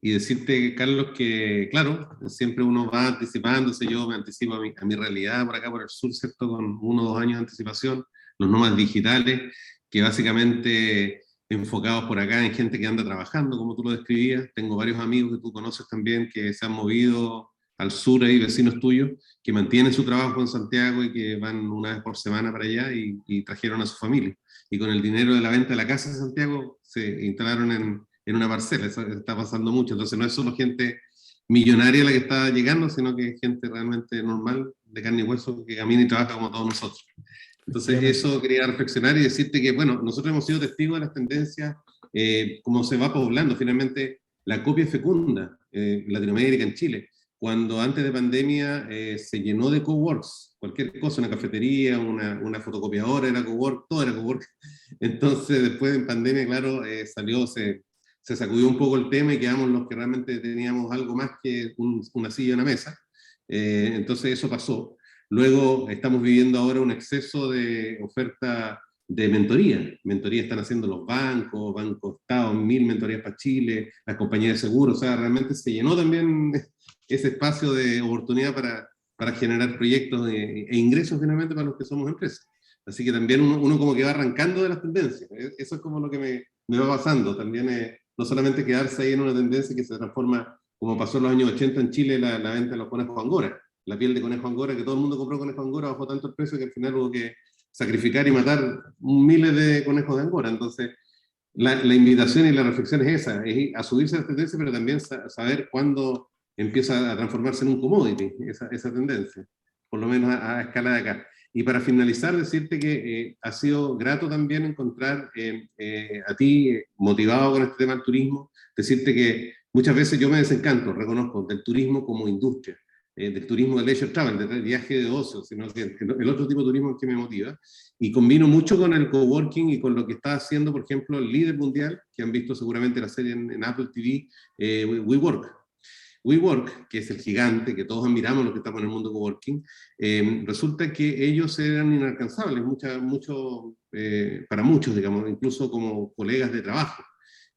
Y decirte, Carlos, que claro, siempre uno va anticipándose, yo me anticipo a mi realidad por acá, por el sur, ¿cierto? Con 1 o 2 años de anticipación, los nómadas digitales, que básicamente enfocados por acá en gente que anda trabajando, como tú lo describías. Tengo varios amigos que tú conoces también que se han movido al sur, ahí vecinos tuyos, que mantienen su trabajo en Santiago y que van una vez por semana para allá y trajeron a su familia. Y con el dinero de la venta de la casa de Santiago se instalaron en una parcela. Eso está pasando mucho. Entonces no es solo gente millonaria la que está llegando, sino que es gente realmente normal, de carne y hueso, que camina y trabaja como todos nosotros. Entonces eso quería reflexionar y decirte que, bueno, nosotros hemos sido testigos de las tendencias, cómo se va poblando. Finalmente, la copia es fecunda en Latinoamérica, en Chile. Cuando antes de pandemia se llenó de coworks, cualquier cosa, una cafetería, una fotocopiadora era cowork, todo era cowork. Entonces, después de pandemia, claro, se sacudió un poco el tema y quedamos los que realmente teníamos algo más que una silla y una mesa. Entonces eso pasó. Luego estamos viviendo ahora un exceso de oferta de mentoría. Mentoría están haciendo los bancos, Banco Estado, 1000 mentorías para Chile, las compañías de seguros. O sea, realmente se llenó también ese espacio de oportunidad para generar proyectos e ingresos finalmente para los que somos empresas. Así que también uno como que va arrancando de las tendencias. Eso es como lo que me va pasando. También no solamente quedarse ahí en una tendencia que se transforma, como pasó en los años 80 en Chile, la venta de los conejos angora. La piel de conejo angora, que todo el mundo compró conejo angora, bajó tanto el precio que al final hubo que sacrificar y matar miles de conejos de angora. Entonces, la invitación y la reflexión es esa, es a subirse a la tendencia, pero también saber cuándo empieza a transformarse en un commodity, esa tendencia, por lo menos a escala de acá. Y para finalizar, decirte que ha sido grato también encontrar a ti motivado con este tema del turismo, decirte que muchas veces yo me desencanto, reconozco, del turismo como industria. del turismo de leisure travel, del viaje de ocio, sino que el otro tipo de turismo que me motiva. Y combino mucho con el coworking y con lo que está haciendo, por ejemplo, el líder mundial, que han visto seguramente la serie en Apple TV, WeWork. WeWork, que es el gigante, que todos admiramos los que estamos en el mundo coworking, resulta que ellos eran inalcanzables para muchos, digamos, incluso como colegas de trabajo.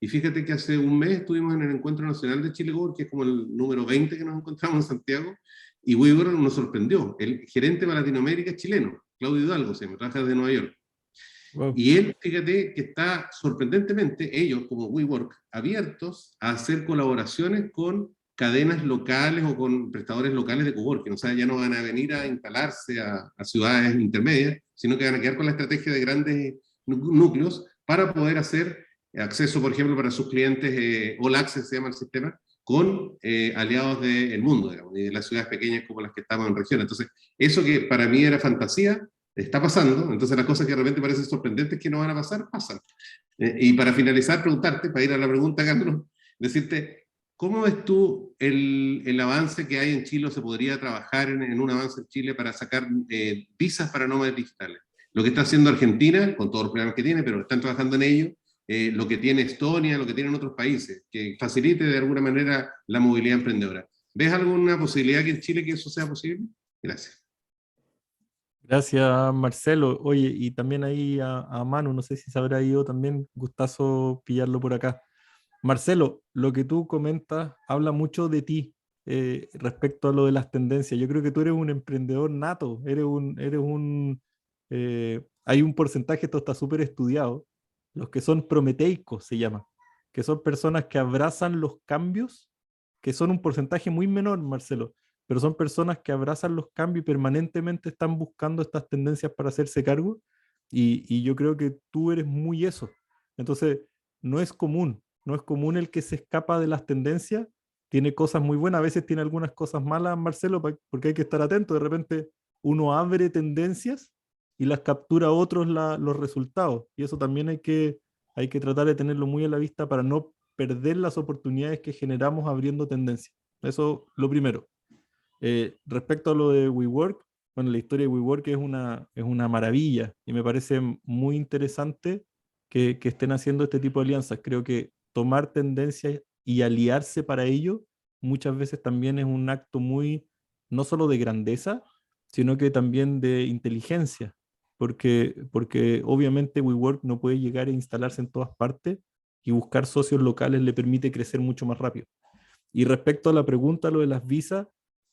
Y fíjate que hace un mes estuvimos en el Encuentro Nacional de Chile Cowork, que es como el número 20 que nos encontramos en Santiago, y WeWork nos sorprendió. El gerente para Latinoamérica es chileno, Claudio Hidalgo, se me trabaja desde Nueva York. Wow. Y él, fíjate que está sorprendentemente, ellos como WeWork, abiertos a hacer colaboraciones con cadenas locales o con prestadores locales de coworking. O sea, ya no van a venir a instalarse a ciudades intermedias, sino que van a quedar con la estrategia de grandes núcleos para poder hacer acceso, por ejemplo, para sus clientes, All Access se llama el sistema, con aliados del mundo, digamos, y de las ciudades pequeñas como las que estamos en región. Entonces, eso que para mí era fantasía, está pasando. Entonces las cosas que de repente parecen sorprendentes que no van a pasar, pasan. Y para finalizar, preguntarte, para ir a la pregunta, Carlos, decirte, ¿cómo ves tú el avance que hay en Chile, o se podría trabajar en un avance en Chile para sacar visas para nómadas digitales? Lo que está haciendo Argentina, con todos los problemas que tiene, pero están trabajando en ello, lo que tiene Estonia, lo que tienen otros países, que facilite de alguna manera la movilidad emprendedora. ¿Ves alguna posibilidad que en Chile que eso sea posible? Gracias. Gracias, Marcelo. Oye, y también ahí a Manu, no sé si se habrá ido también, gustazo pillarlo por acá. Marcelo, lo que tú comentas habla mucho de ti respecto a lo de las tendencias. Yo creo que tú eres un emprendedor nato, hay un porcentaje, esto está súper estudiado, los que son prometeicos se llama, que son personas que abrazan los cambios, que son un porcentaje muy menor, Marcelo, pero son personas que abrazan los cambios y permanentemente están buscando estas tendencias para hacerse cargo, y yo creo que tú eres muy eso. Entonces, no es común el que se escapa de las tendencias, tiene cosas muy buenas, a veces tiene algunas cosas malas, Marcelo, porque hay que estar atento, de repente uno abre tendencias y las captura otros los resultados, y eso también hay que tratar de tenerlo muy a la vista para no perder las oportunidades que generamos abriendo tendencias. Eso lo primero. Respecto a lo de WeWork, bueno, la historia de WeWork es una maravilla y me parece muy interesante que estén haciendo este tipo de alianzas. Creo que tomar tendencias y aliarse para ello muchas veces también es un acto muy, no solo de grandeza, sino que también de inteligencia, porque obviamente WeWork no puede llegar a instalarse en todas partes y buscar socios locales le permite crecer mucho más rápido. Y respecto a la pregunta, lo de las visas,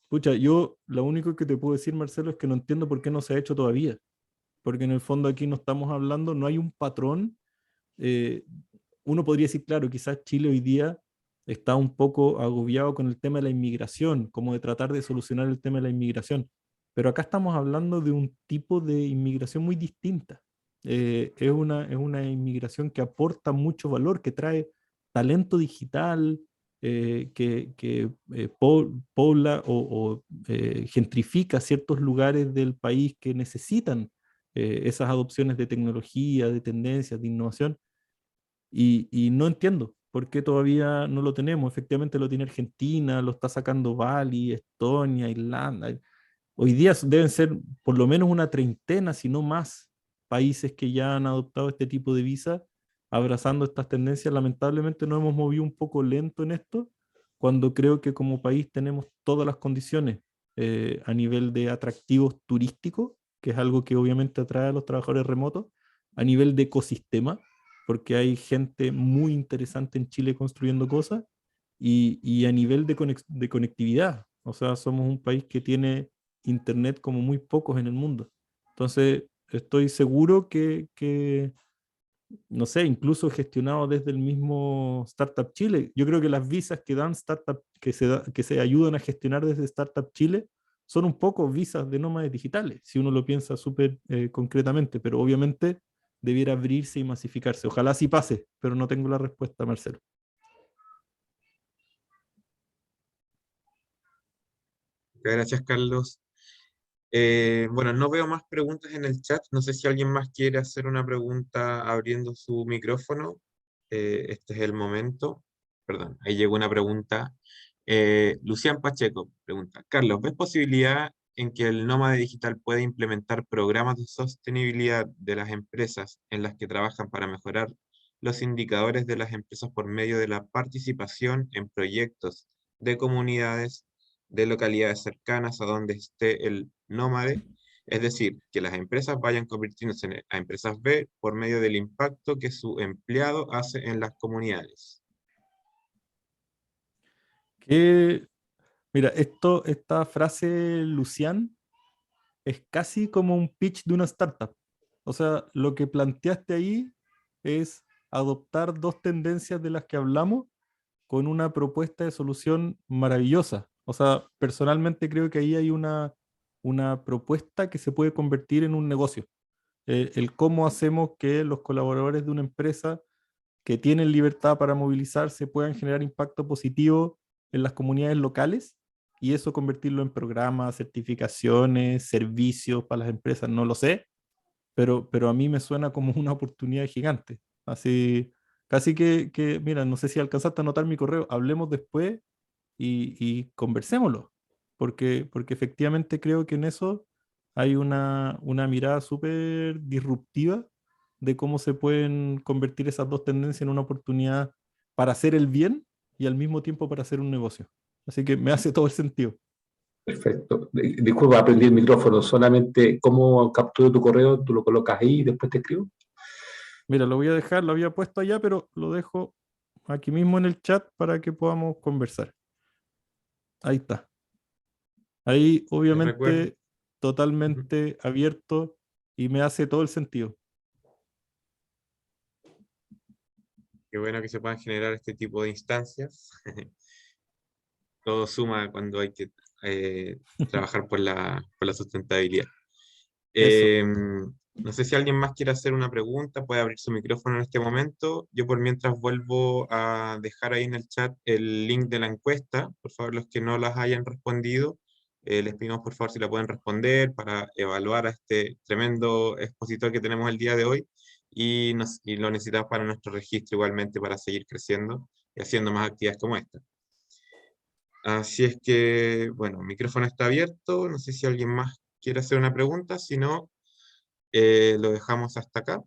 pucha, yo lo único que te puedo decir, Marcelo, es que no entiendo por qué no se ha hecho todavía. Porque en el fondo aquí no estamos hablando, no hay un patrón. eh, Uno podría decir, claro, quizás Chile hoy día está un poco agobiado con el tema de la inmigración, como de tratar de solucionar el tema de la inmigración. Pero acá estamos hablando de un tipo de inmigración muy distinta. Es una inmigración que aporta mucho valor, que trae talento digital, pobla o gentrifica ciertos lugares del país que necesitan esas adopciones de tecnología, de tendencias, de innovación, y no entiendo por qué todavía no lo tenemos. Efectivamente lo tiene Argentina, lo está sacando Bali, Estonia, Irlanda. Hoy día deben ser por lo menos una treintena, si no más, países que ya han adoptado este tipo de visa, abrazando estas tendencias. Lamentablemente nos hemos movido un poco lento en esto, cuando creo que como país tenemos todas las condiciones a nivel de atractivos turísticos, que es algo que obviamente atrae a los trabajadores remotos, a nivel de ecosistema, porque hay gente muy interesante en Chile construyendo cosas, y a nivel de conectividad. O sea, somos un país que tiene internet como muy pocos en el mundo. Entonces, estoy seguro no sé, incluso gestionado desde el mismo Startup Chile. Yo creo que las visas que dan Startup, que se ayudan a gestionar desde Startup Chile, son un poco visas de nómades digitales, si uno lo piensa súper concretamente, pero obviamente debiera abrirse y masificarse. Ojalá sí pase, pero no tengo la respuesta, Marcelo. Gracias, Carlos. Bueno, no veo más preguntas en el chat. No sé si alguien más quiere hacer una pregunta abriendo su micrófono. Este es el momento. Perdón, ahí llegó una pregunta. Lucián Pacheco pregunta, Carlos, ¿ves posibilidad en que el nómade digital pueda implementar programas de sostenibilidad de las empresas en las que trabajan para mejorar los indicadores de las empresas por medio de la participación en proyectos de comunidades, de localidades cercanas a donde esté el nómade? Es decir, que las empresas vayan convirtiéndose a empresas B por medio del impacto que su empleado hace en las comunidades. Mira, esta frase, Lucián, es casi como un pitch de una startup. O sea, lo que planteaste ahí es adoptar dos tendencias de las que hablamos con una propuesta de solución maravillosa. O sea, personalmente creo que ahí hay una propuesta que se puede convertir en un negocio. El cómo hacemos que los colaboradores de una empresa que tienen libertad para movilizarse puedan generar impacto positivo en las comunidades locales y eso convertirlo en programas, certificaciones, servicios para las empresas, no lo sé, pero a mí me suena como una oportunidad gigante. Así, casi mira, no sé si alcanzaste a anotar mi correo, hablemos después y conversémoslo, porque efectivamente creo que en eso hay una mirada súper disruptiva de cómo se pueden convertir esas dos tendencias en una oportunidad para hacer el bien y al mismo tiempo para hacer un negocio. Así que me hace todo el sentido. Perfecto. Disculpa, aprendí el micrófono. Solamente cómo capturo tu correo, tú lo colocas ahí y después te escribo. Mira, lo voy a dejar, lo había puesto allá, pero lo dejo aquí mismo en el chat para que podamos conversar. Ahí está. Ahí, Les recuerdo. obviamente, totalmente abierto y me hace todo el sentido. Qué bueno que se puedan generar este tipo de instancias. Todo suma cuando hay que trabajar por la sustentabilidad. Eso. No sé si alguien más quiere hacer una pregunta, puede abrir su micrófono en este momento. Yo por mientras vuelvo a dejar ahí en el chat el link de la encuesta. Por favor, los que no las hayan respondido, les pedimos por favor si la pueden responder para evaluar a este tremendo expositor que tenemos el día de hoy y lo necesitamos para nuestro registro igualmente para seguir creciendo y haciendo más actividades como esta. Así es que, bueno, el micrófono está abierto. No sé si alguien más quiere hacer una pregunta. Si no, lo dejamos hasta acá.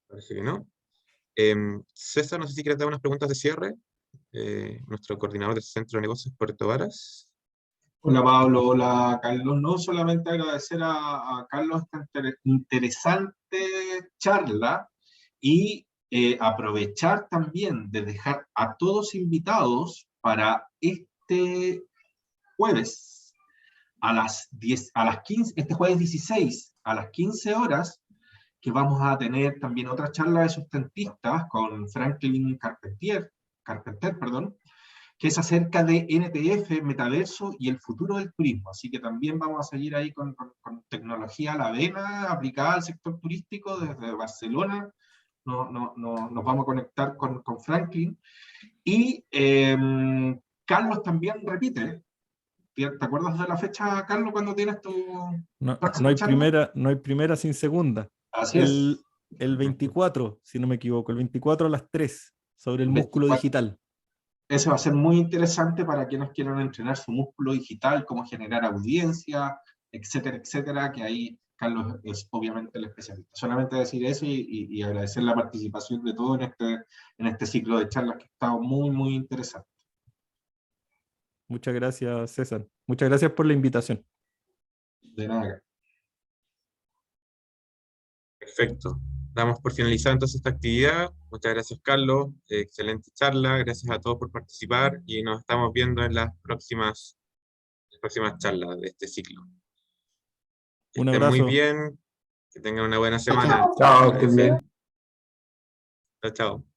Parece que no. César, no sé si quieres dar unas preguntas de cierre. Nuestro coordinador del Centro de Negocios Puerto Varas. Hola Pablo, hola Carlos. No solamente agradecer a Carlos esta interesante charla y aprovechar también de dejar a todos invitados para este jueves a las 15, este jueves 16 a las 15 horas, que vamos a tener también otra charla de sustentistas con Franklin Carpenter, que es acerca de NTF, metaverso y el futuro del turismo. Así que también vamos a seguir ahí con tecnología a la vena aplicada al sector turístico desde Barcelona. Nos vamos a conectar con Franklin. Y Carlos también repite. ¿Te acuerdas de la fecha, Carlos, cuando tienes tu No hay primera sin segunda. Así es. El 24, si no me equivoco, el 24 a las 3, sobre el músculo digital. Eso va a ser muy interesante para quienes quieran entrenar su músculo digital, cómo generar audiencia, etcétera, etcétera, que ahí Carlos es obviamente el especialista. Solamente decir eso y agradecer la participación de todos en este ciclo de charlas que ha estado muy, muy interesante. Muchas gracias, César. Muchas gracias por la invitación. De nada. Perfecto. Damos por finalizada entonces esta actividad. Muchas gracias, Carlos. Excelente charla. Gracias a todos por participar y nos estamos viendo en las próximas charlas de este ciclo. Que Un estén abrazo. muy bien. Que tengan una buena semana. Chao, que estén bien. Chao, chao.